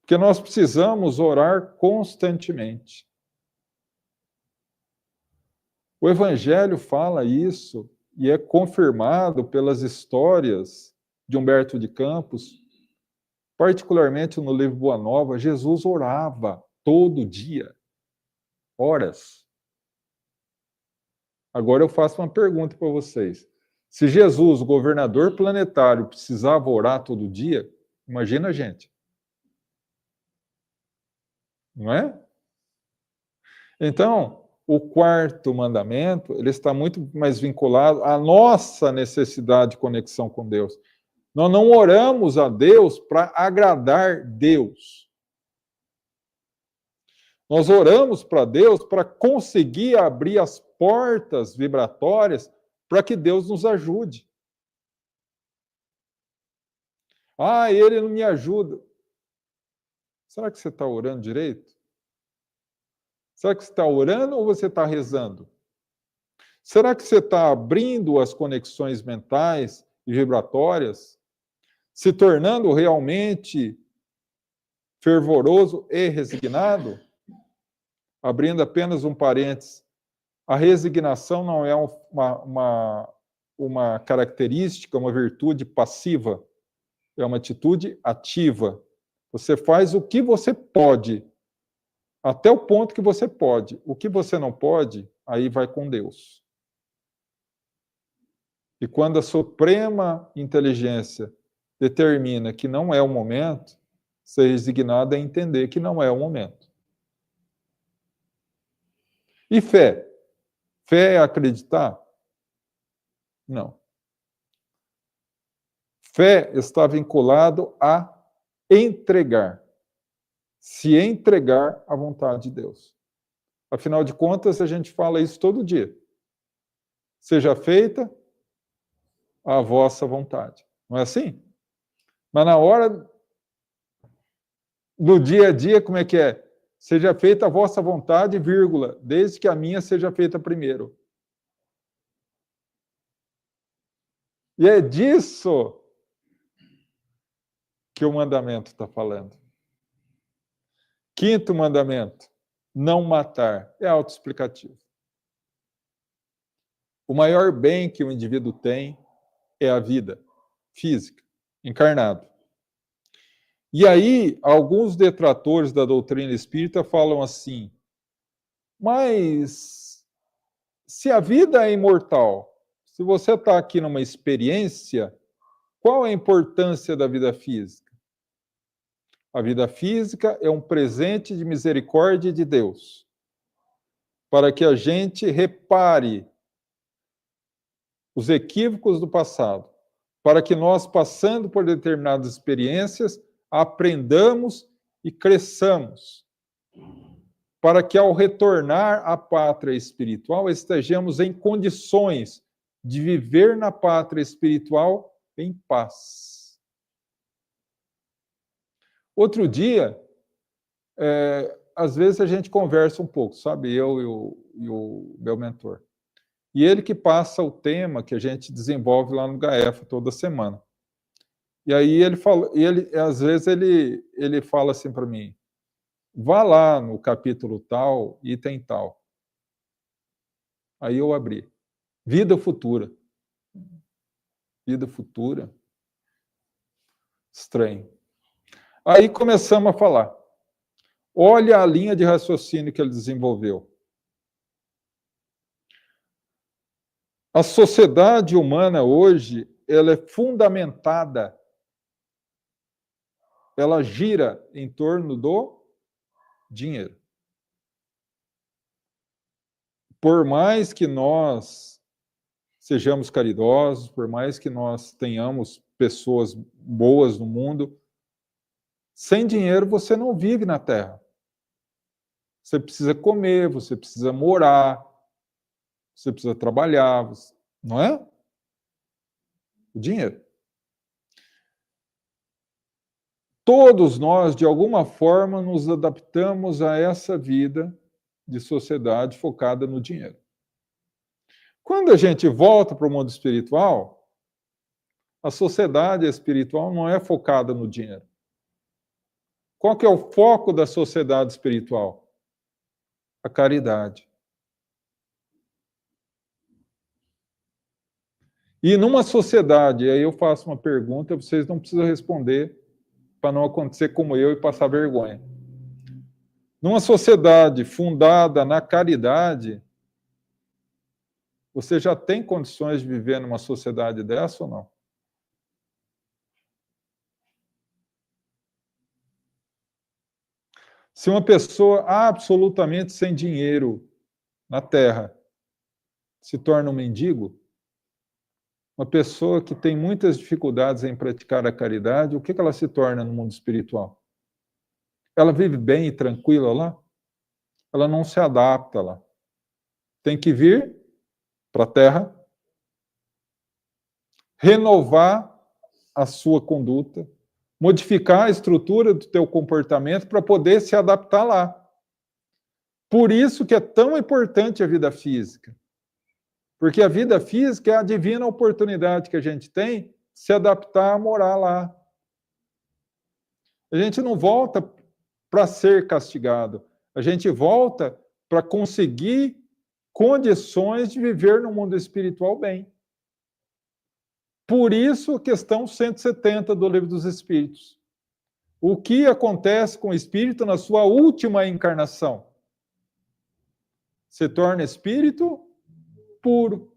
porque nós precisamos orar constantemente. O Evangelho fala isso e é confirmado pelas histórias de Humberto de Campos, particularmente no livro Boa Nova. Jesus orava todo dia, horas. Agora eu faço uma pergunta para vocês. Se Jesus, o governador planetário, precisava orar todo dia, imagina a gente. Não é? Então, o quarto mandamento, ele está muito mais vinculado à nossa necessidade de conexão com Deus. Nós não oramos a Deus para agradar Deus. Nós oramos para Deus para conseguir abrir as portas vibratórias para que Deus nos ajude. Ah, ele não me ajuda. Será que você está orando direito? Será que você está orando ou você está rezando? Será que você está abrindo as conexões mentais e vibratórias, se tornando realmente fervoroso e resignado? Abrindo apenas um parênteses, a resignação não é uma característica, uma virtude passiva, é uma atitude ativa. Você faz o que você pode, até o ponto que você pode. O que você não pode, aí vai com Deus. E quando a suprema inteligência determina que não é o momento, ser resignado é entender que não é o momento. E fé? Fé é acreditar? Não. Fé está vinculado a entregar. Se entregar à vontade de Deus. Afinal de contas, a gente fala isso todo dia. Seja feita a vossa vontade. Não é assim? Mas na hora do dia a dia, como é que é? Seja feita a vossa vontade, vírgula, desde que a minha seja feita primeiro. E é disso que o mandamento está falando. Quinto mandamento, não matar. É autoexplicativo. O maior bem que o indivíduo tem é a vida física, encarnado. E aí, alguns detratores da doutrina espírita falam assim, mas se a vida é imortal, se você está aqui numa experiência, qual é a importância da vida física? A vida física é um presente de misericórdia de Deus, para que a gente repare os equívocos do passado, para que nós, passando por determinadas experiências, aprendamos e cresçamos, para que ao retornar à pátria espiritual estejamos em condições de viver na pátria espiritual em paz. Outro dia, às vezes a gente conversa um pouco, sabe? Eu e o meu mentor. E ele que passa o tema que a gente desenvolve lá no GAEFA toda semana. E aí ele fala, às vezes ele fala assim para mim, vá lá no capítulo tal, item tal. Aí eu abri. Vida futura. Vida futura. Estranho. Aí começamos a falar. Olha a linha de raciocínio que ele desenvolveu. A sociedade humana hoje, ela é fundamentada, ela gira em torno do dinheiro. Por mais que nós sejamos caridosos, por mais que nós tenhamos pessoas boas no mundo, sem dinheiro você não vive na Terra. Você precisa comer, você precisa morar, você precisa trabalhar, não é? O dinheiro. Todos nós, de alguma forma, nos adaptamos a essa vida de sociedade focada no dinheiro. Quando a gente volta para o mundo espiritual, a sociedade espiritual não é focada no dinheiro. Qual que é o foco da sociedade espiritual? A caridade. E numa sociedade, aí eu faço uma pergunta, vocês não precisam responder para não acontecer como eu e passar vergonha. Numa sociedade fundada na caridade, Você já tem condições de viver numa sociedade dessa ou não? Se uma pessoa absolutamente sem dinheiro na Terra se torna um mendigo, uma pessoa que tem muitas dificuldades em praticar a caridade, o que ela se torna no mundo espiritual? Ela vive bem e tranquila lá? Ela não se adapta lá. Tem que vir para a Terra, renovar a sua conduta, modificar a estrutura do teu comportamento para poder se adaptar lá. Por isso que é tão importante a vida física. Porque a vida física é a divina oportunidade que a gente tem de se adaptar a morar lá. A gente não volta para ser castigado. A gente volta para conseguir condições de viver no mundo espiritual bem. Por isso, a questão 170 do Livro dos Espíritos. O que acontece com o espírito na sua última encarnação? Se torna espírito puro.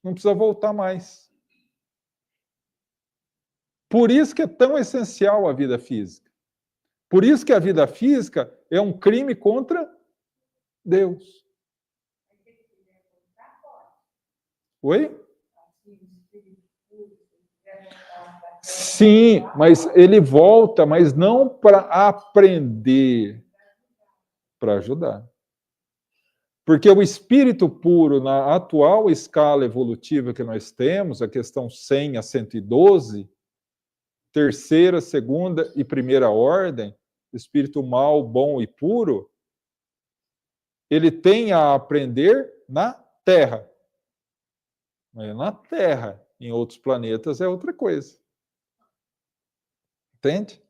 Não precisa voltar mais. Por isso que é tão essencial a vida física. Por isso que a vida física é um crime contra Deus. Oi? Sim, mas ele volta, mas não para aprender, para ajudar. Porque o espírito puro, na atual escala evolutiva que nós temos, a questão 100 a 112, terceira, segunda e primeira ordem, espírito mau, bom e puro, ele tem a aprender na Terra. Mas na Terra, em outros planetas é outra coisa. Entende?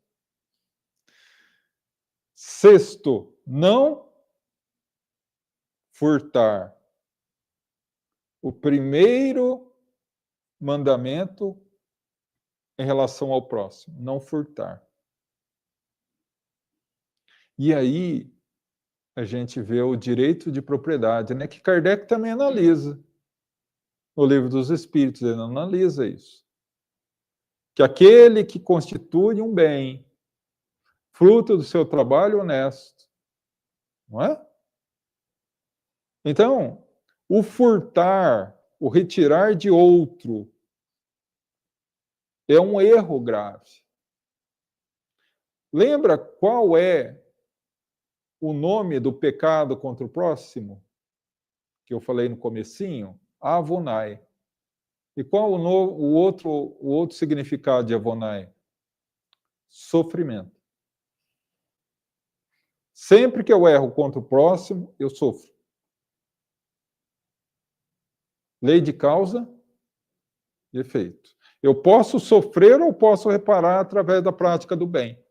Sexto, não furtar. O primeiro mandamento em relação ao próximo, não furtar. E aí a gente vê o direito de propriedade, né, que Kardec também analisa. No Livro dos Espíritos ele analisa isso. Que aquele que constitui um bem, fruto do seu trabalho honesto, não é? Então, o furtar, o retirar de outro, é um erro grave. Lembra qual é o nome do pecado contra o próximo? Que eu falei no comecinho? Avonai. E qual o outro significado de Avonai? Sofrimento. Sempre que eu erro contra o próximo, eu sofro. Lei de causa e efeito. Eu posso sofrer ou posso reparar através da prática do bem.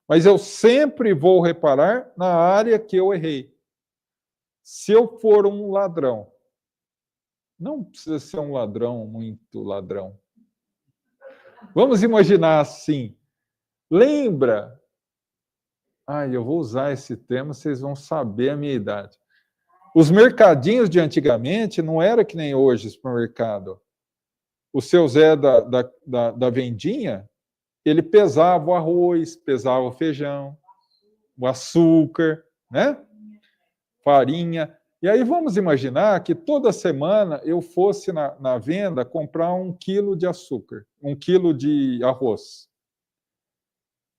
Mas eu sempre vou reparar na área que eu errei. Se eu for um ladrão, não precisa ser um ladrão, muito ladrão. Vamos imaginar assim. Lembra? Eu vou usar esse termo, vocês vão saber a minha idade. Os mercadinhos de antigamente não era que nem hoje, supermercado. O seu Zé da vendinha, ele pesava o arroz, pesava o feijão, o açúcar, né? Farinha. E aí vamos imaginar que toda semana eu fosse na venda comprar 1 quilo de açúcar, 1 quilo de arroz.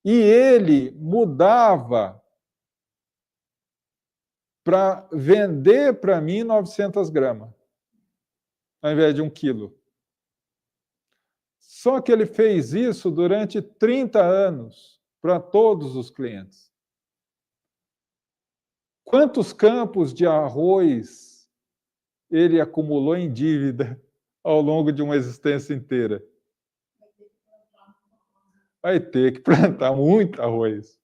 E ele mudava para vender para mim 900 gramas, ao invés de 1 quilo. Só que ele fez isso durante 30 anos para todos os clientes. Quantos campos de arroz ele acumulou em dívida ao longo de uma existência inteira? Vai ter que plantar muito arroz.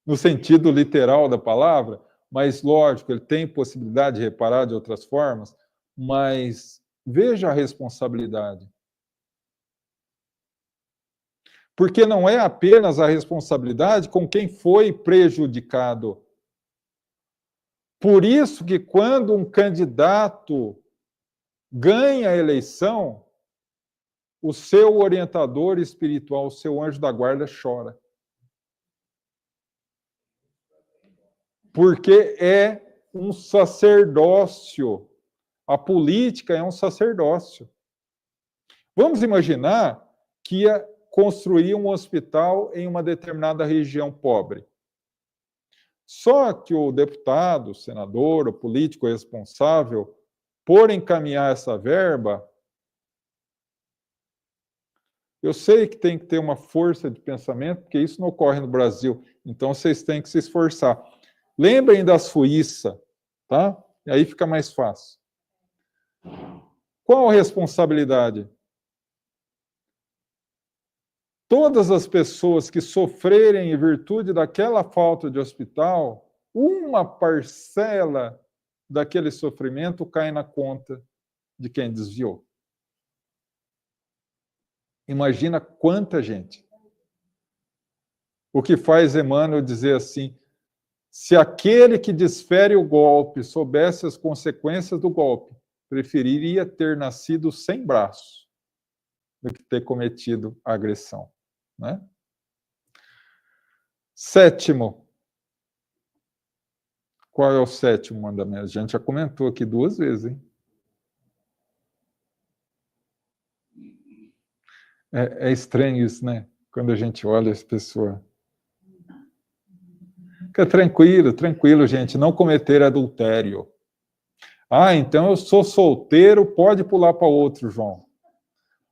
No sentido literal da palavra, mas lógico, ele tem possibilidade de reparar de outras formas, mas veja a responsabilidade. Porque não é apenas a responsabilidade com quem foi prejudicado. Por isso que quando um candidato ganha a eleição, o seu orientador espiritual, o seu anjo da guarda, chora. Porque é um sacerdócio. A política é um sacerdócio. Vamos imaginar que ia construir um hospital em uma determinada região pobre. Só que o deputado, o senador, o político responsável por encaminhar essa verba, eu sei que tem que ter uma força de pensamento, porque isso não ocorre no Brasil, então vocês têm que se esforçar. Lembrem da Suíça, tá? E aí fica mais fácil. Qual a responsabilidade? Todas as pessoas que sofrerem em virtude daquela falta de hospital, uma parcela daquele sofrimento cai na conta de quem desviou. Imagina quanta gente. O que faz Emmanuel dizer assim: se aquele que desfere o golpe soubesse as consequências do golpe, preferiria ter nascido sem braço do que ter cometido a agressão. Né? Sétimo. Qual é o sétimo mandamento? A gente já comentou aqui 2 vezes, hein? É estranho isso, né? Quando a gente olha essa pessoa. Fica tranquilo, tranquilo, gente. Não cometer adultério. Ah, então eu sou solteiro, pode pular para outro, João.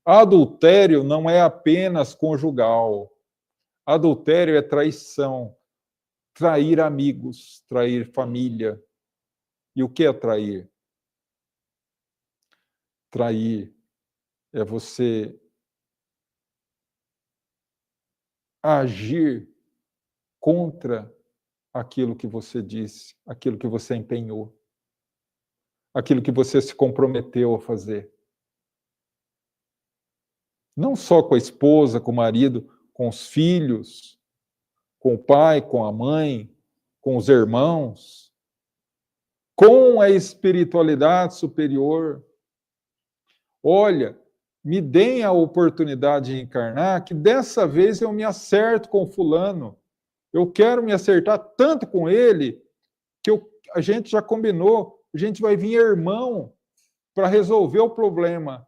Adultério não é apenas conjugal. Adultério é traição. Trair amigos, trair família. E o que é trair? Trair é você agir contra aquilo que você disse, aquilo que você empenhou, aquilo que você se comprometeu a fazer. Não só com a esposa, com o marido, com os filhos, com o pai, com a mãe, com os irmãos, com a espiritualidade superior. Olha, me deem a oportunidade de encarnar, que dessa vez eu me acerto com fulano. Eu quero me acertar tanto com ele que a gente já combinou, a gente vai vir irmão para resolver o problema.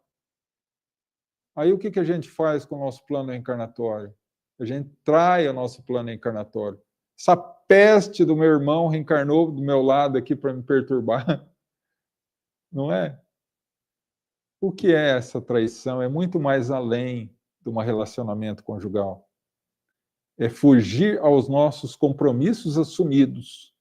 Aí o que a gente faz com o nosso plano reencarnatório? A gente trai o nosso plano reencarnatório. Essa peste do meu irmão reencarnou do meu lado aqui para me perturbar. Não é? O que é essa traição? É muito mais além de um relacionamento conjugal. É fugir aos nossos compromissos assumidos.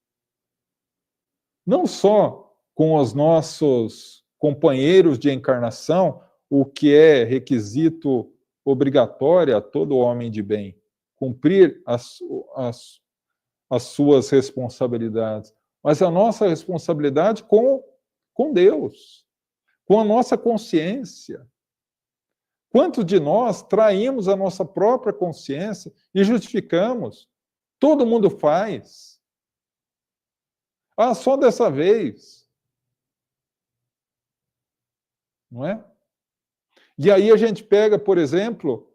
Não só com os nossos companheiros de encarnação, o que é requisito obrigatório a todo homem de bem, cumprir as suas responsabilidades, mas a nossa responsabilidade com Deus, com a nossa consciência. Quantos de nós traímos a nossa própria consciência e justificamos? Todo mundo faz. Ah, só dessa vez. Não é? E aí a gente pega, por exemplo,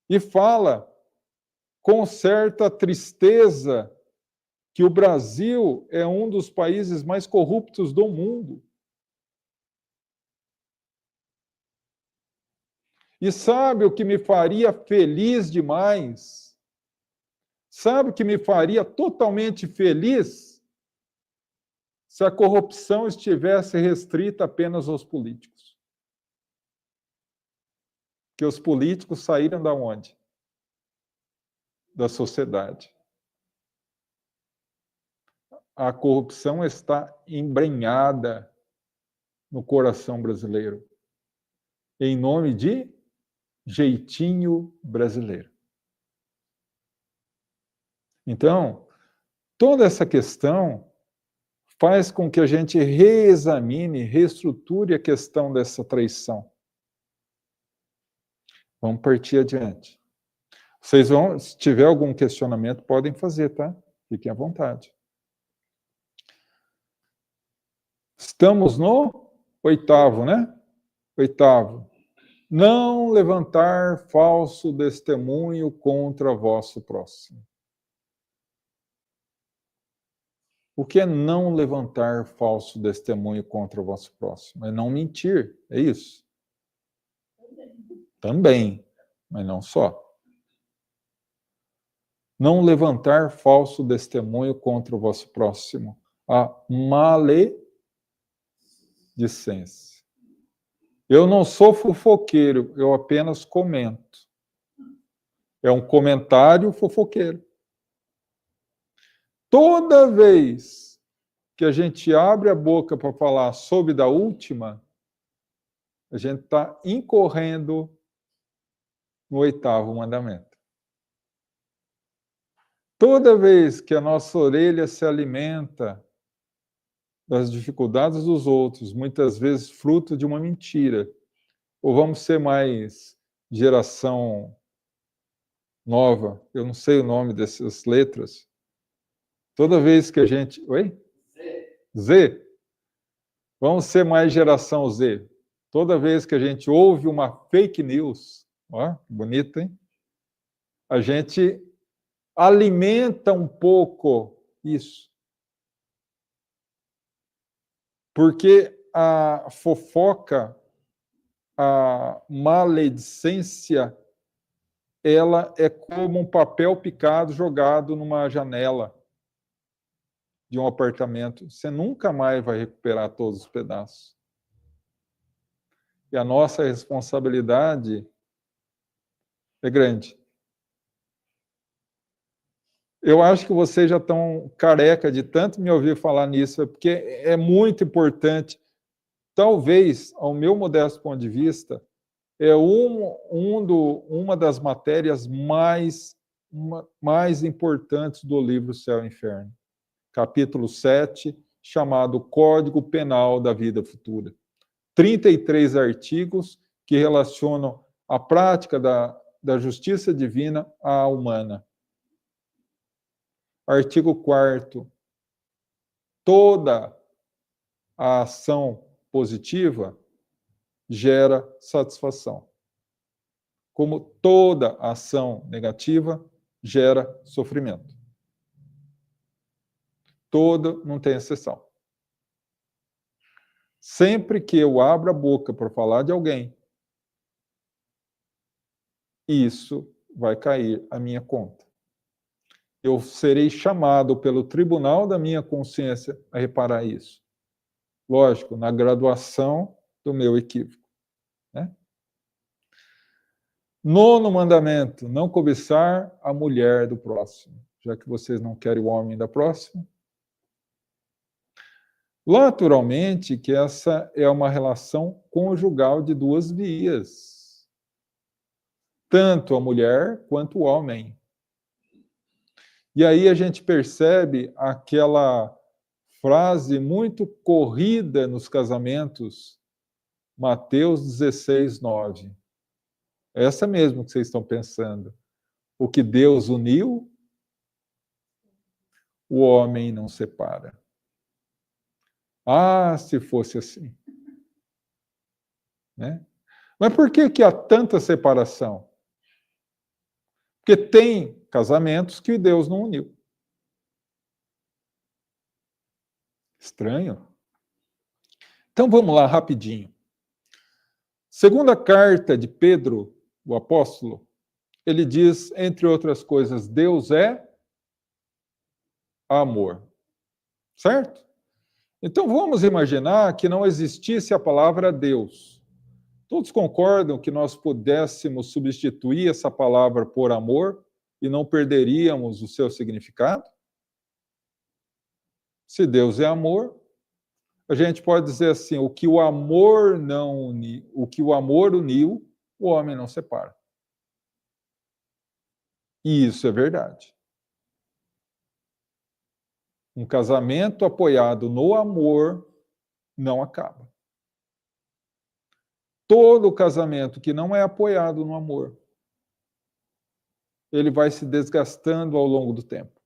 e fala com certa tristeza que o Brasil é um dos países mais corruptos do mundo. E sabe o que me faria feliz demais? Sabe o que me faria totalmente feliz? Se a corrupção estivesse restrita apenas aos políticos. Que os políticos saíram da onde? Da sociedade. A corrupção está embrenhada no coração brasileiro. Em nome de jeitinho brasileiro. Então, toda essa questão faz com que a gente reexamine, reestruture a questão dessa traição. Vamos partir adiante. Vocês vão, se tiver algum questionamento, podem fazer, tá? Fiquem à vontade. Estamos no 8º, né? 8º. Não levantar falso testemunho contra vosso próximo. O que é não levantar falso testemunho contra o vosso próximo? É não mentir, é isso? Também, mas não só. Não levantar falso testemunho contra o vosso próximo. A maledicência. Eu não sou fofoqueiro, eu apenas comento. É um comentário fofoqueiro. Toda vez que a gente abre a boca para falar sobre da última, a gente está incorrendo no 8º mandamento. Toda vez que a nossa orelha se alimenta das dificuldades dos outros, muitas vezes fruto de uma mentira, ou vamos ser mais geração nova, eu não sei o nome dessas letras. Toda vez que a gente... Oi? Z. Vamos ser mais geração Z. Toda vez que a gente ouve uma fake news, ó, bonito, hein? A gente alimenta um pouco isso. Porque a fofoca, a maledicência, ela é como um papel picado jogado numa janela de um apartamento. Você nunca mais vai recuperar todos os pedaços. E a nossa responsabilidade é grande. Eu acho que vocês já estão careca de tanto me ouvir falar nisso, porque é muito importante. Talvez, ao meu modesto ponto de vista, é uma das matérias mais importantes do livro Céu e Inferno. Capítulo 7, chamado Código Penal da Vida Futura. 33 artigos que relacionam a prática da justiça divina à humana. Artigo 4º. Toda a ação positiva gera satisfação. Como toda ação negativa gera sofrimento. Toda, não tem exceção. Sempre que eu abro a boca para falar de alguém, isso vai cair à minha conta. Eu serei chamado pelo tribunal da minha consciência a reparar isso. Lógico, na graduação do meu equívoco. Né? 9º mandamento, não cobiçar a mulher do próximo, já que vocês não querem o homem da próxima. Naturalmente que essa é uma relação conjugal de 2 vias. Tanto a mulher quanto o homem. E aí a gente percebe aquela frase muito corrida nos casamentos, Mateus 16:9. Essa mesmo que vocês estão pensando. O que Deus uniu, o homem não separa. Ah, se fosse assim. Né? Mas por que há tanta separação? Porque tem casamentos que Deus não uniu. Estranho. Então vamos lá, rapidinho. Segunda carta de Pedro, o apóstolo, ele diz, entre outras coisas, Deus é amor. Certo? Então vamos imaginar que não existisse a palavra Deus. Todos concordam que nós pudéssemos substituir essa palavra por amor e não perderíamos o seu significado? Se Deus é amor, a gente pode dizer assim, o que o amor uniu, o homem não separa. E isso é verdade. Um casamento apoiado no amor não acaba. Todo casamento que não é apoiado no amor, ele vai se desgastando ao longo do tempo.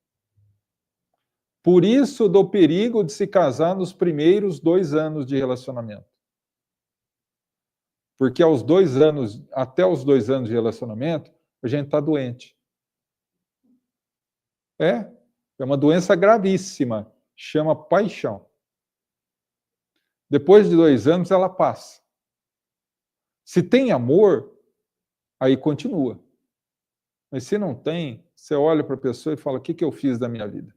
Por isso, do perigo de se casar nos primeiros 2 anos de relacionamento. Porque aos 2 anos, até os 2 anos de relacionamento, a gente está doente. É uma doença gravíssima, chama paixão. Depois de 2 anos, ela passa. Se tem amor, aí continua. Mas se não tem, você olha para a pessoa e fala, o que eu fiz da minha vida?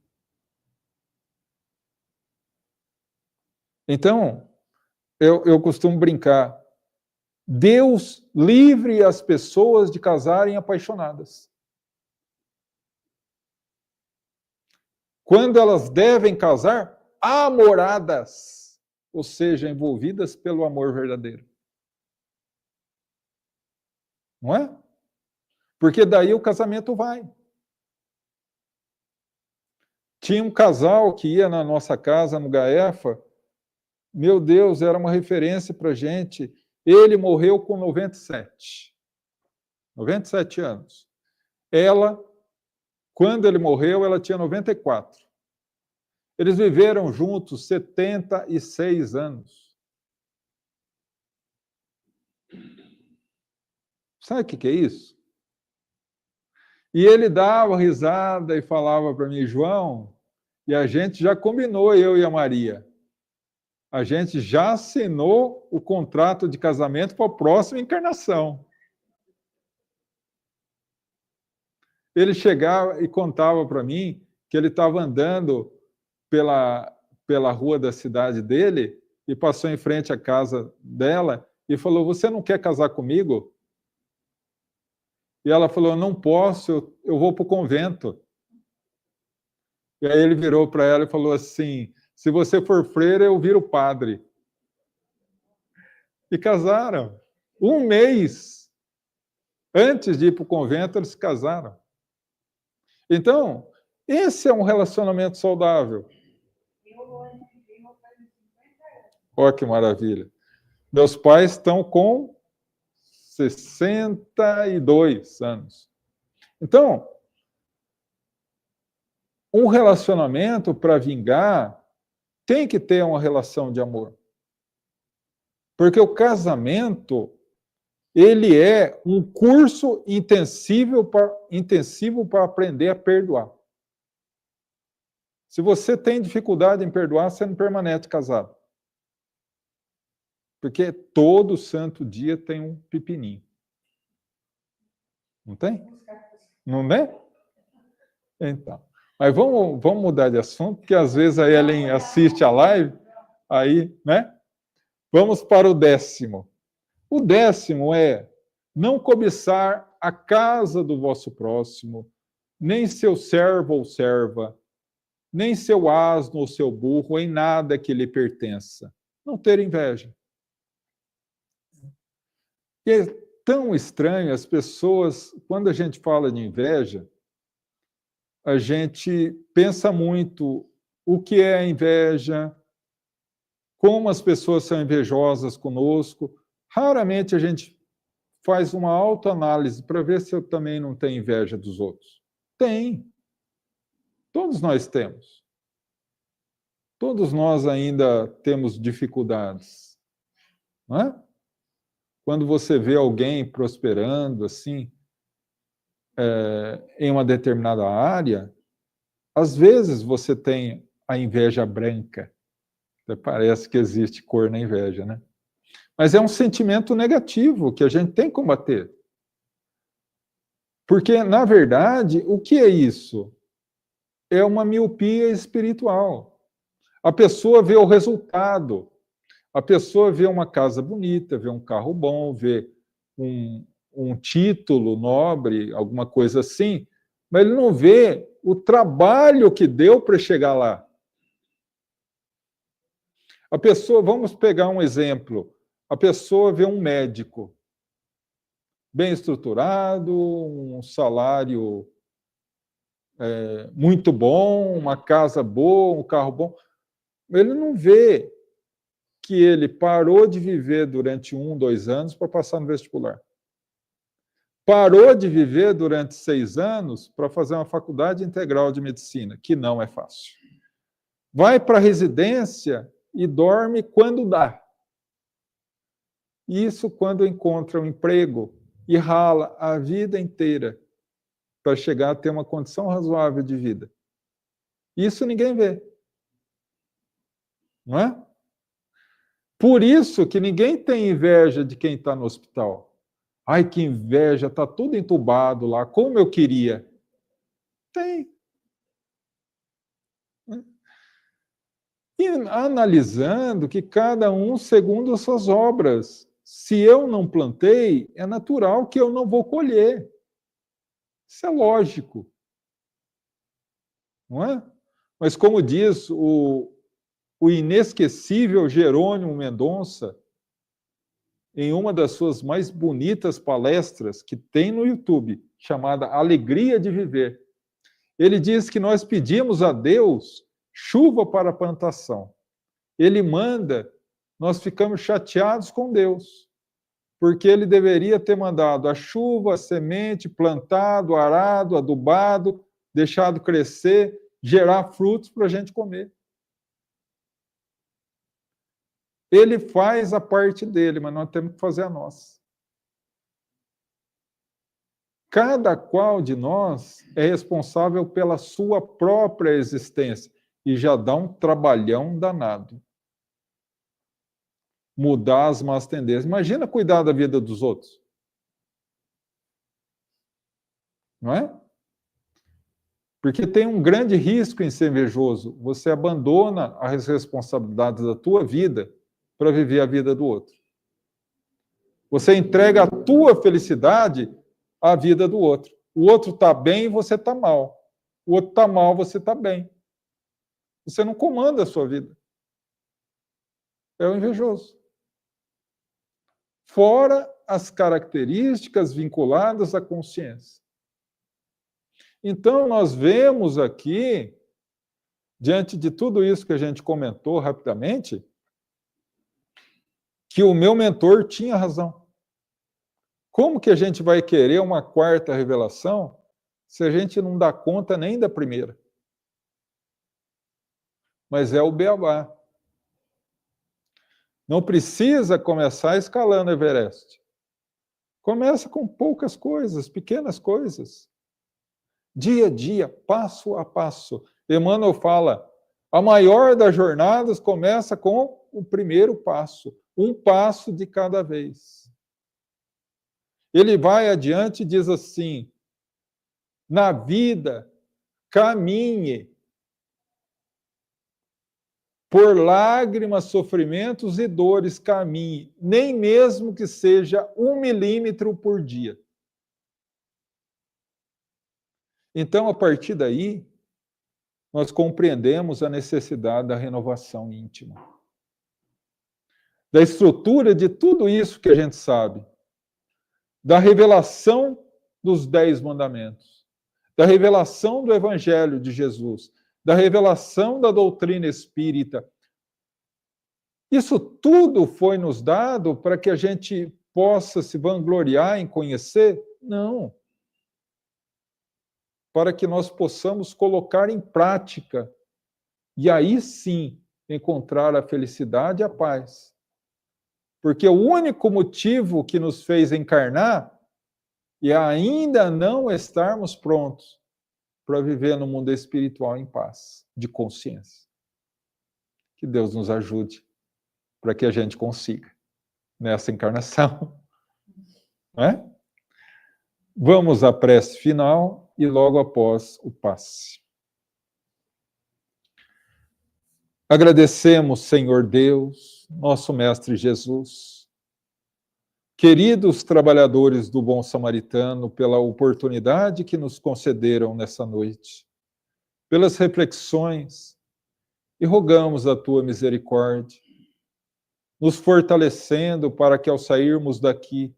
Então, eu costumo brincar, Deus livre as pessoas de casarem apaixonadas. Quando elas devem casar, amoradas, ou seja, envolvidas pelo amor verdadeiro. Não é? Porque daí o casamento vai. Tinha um casal que ia na nossa casa, no Gaefa, meu Deus, era uma referência para a gente. Ele morreu com 97 anos. Ela, quando ele morreu, ela tinha 94. Eles viveram juntos 76 anos. Sabe o que é isso? E ele dava risada e falava para mim, João, e a gente já combinou, eu e a Maria. A gente já assinou o contrato de casamento para a próxima encarnação. Ele chegava e contava para mim que ele estava andando pela rua da cidade dele e passou em frente à casa dela e falou, você não quer casar comigo? E ela falou, não posso, eu vou para o convento. E aí ele virou para ela e falou assim, se você for freira, eu viro padre. E casaram. 1 mês antes de ir para o convento, eles se casaram. Então, esse é um relacionamento saudável. Olha que maravilha. Meus pais estão com 62 anos. Então, um relacionamento para vingar tem que ter uma relação de amor. Porque o casamento, ele é um curso intensivo para aprender a perdoar. Se você tem dificuldade em perdoar, você não permanece casado. Porque todo santo dia tem um pepininho. Não tem? Não é? Então. Mas vamos mudar de assunto, porque às vezes a Ellen assiste a live, aí, né? Vamos para o 10º. O 10º é não cobiçar a casa do vosso próximo, nem seu servo ou serva, nem seu asno ou seu burro, em nada que lhe pertença. Não ter inveja. E é tão estranho as pessoas, quando a gente fala de inveja, a gente pensa muito o que é a inveja, como as pessoas são invejosas conosco. Raramente a gente faz uma autoanálise para ver se eu também não tenho inveja dos outros. Tem. Todos nós temos. Todos nós ainda temos dificuldades. Não é? Quando você vê alguém prosperando assim, em uma determinada área, às vezes você tem a inveja branca. Parece que existe cor na inveja, né? Mas é um sentimento negativo que a gente tem que combater. Porque, na verdade, o que é isso? É uma miopia espiritual. A pessoa vê o resultado. A pessoa vê uma casa bonita, vê um carro bom, vê um título nobre, alguma coisa assim, mas ele não vê o trabalho que deu para chegar lá. A pessoa, vamos pegar um exemplo, a pessoa vê um médico bem estruturado, um salário muito bom, uma casa boa, um carro bom. Ele não vê que ele parou de viver durante 1, 2 anos para passar no vestibular. Parou de viver durante 6 anos para fazer uma faculdade integral de medicina, que não é fácil. vai para a residência e dorme quando dá. Isso quando encontra um emprego e rala a vida inteira para chegar a ter uma condição razoável de vida. Isso ninguém vê. Não é? Por isso que ninguém tem inveja de quem está no hospital. Ai, que inveja, está tudo entubado lá, como eu queria. Tem. E analisando que cada um segundo as suas obras. Se eu não plantei, é natural que eu não vou colher. Isso é lógico. Não é? Mas como diz o inesquecível Jerônimo Mendonça, em uma das suas mais bonitas palestras que tem no YouTube, chamada Alegria de Viver, ele diz que nós pedimos a Deus chuva para a plantação. Ele manda, nós ficamos chateados com Deus, porque ele deveria ter mandado a chuva, a semente, plantado, arado, adubado, deixado crescer, gerar frutos para a gente comer. Ele faz a parte dele, mas nós temos que fazer a nossa. Cada qual de nós é responsável pela sua própria existência e já dá um trabalhão danado. Mudar as más tendências. Imagina cuidar da vida dos outros. Não é? Porque tem um grande risco em ser invejoso. Você abandona as responsabilidades da tua vida para viver a vida do outro. Você entrega a tua felicidade à vida do outro. O outro está bem e você está mal. O outro está mal, você está bem. Você não comanda a sua vida. É o invejoso. Fora as características vinculadas à consciência. Então, nós vemos aqui, diante de tudo isso que a gente comentou rapidamente, que o meu mentor tinha razão. Como que a gente vai querer uma quarta revelação se a gente não dá conta nem da primeira? Mas é o beabá. Não precisa começar escalando o Everest. Começa com poucas coisas, pequenas coisas. Dia a dia, passo a passo. Emmanuel fala, a maior das jornadas começa com o primeiro passo, um passo de cada vez. Ele vai adiante e diz assim, na vida, caminhe por lágrimas, sofrimentos e dores, caminhe, nem mesmo que seja 1 milímetro por dia. Então, a partir daí, nós compreendemos a necessidade da renovação íntima. Da estrutura de tudo isso que a gente sabe. Da revelação dos 10 mandamentos. Da revelação do Evangelho de Jesus. Da revelação da doutrina espírita. Isso tudo foi nos dado para que a gente possa se vangloriar em conhecer? Não. Para que nós possamos colocar em prática e aí sim encontrar a felicidade e a paz. Porque o único motivo que nos fez encarnar é ainda não estarmos prontos para viver no mundo espiritual em paz, de consciência. Que Deus nos ajude para que a gente consiga nessa encarnação. Não é? Vamos à prece final e logo após o passe. Agradecemos, Senhor Deus, nosso Mestre Jesus, queridos trabalhadores do Bom Samaritano, pela oportunidade que nos concederam nessa noite, pelas reflexões, e rogamos a tua misericórdia, nos fortalecendo para que ao sairmos daqui,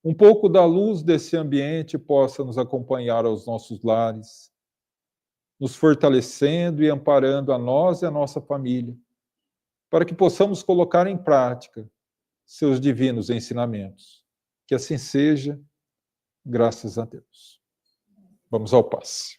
um pouco da luz desse ambiente possa nos acompanhar aos nossos lares, nos fortalecendo e amparando a nós e a nossa família, para que possamos colocar em prática seus divinos ensinamentos. Que assim seja, graças a Deus. Vamos ao passe.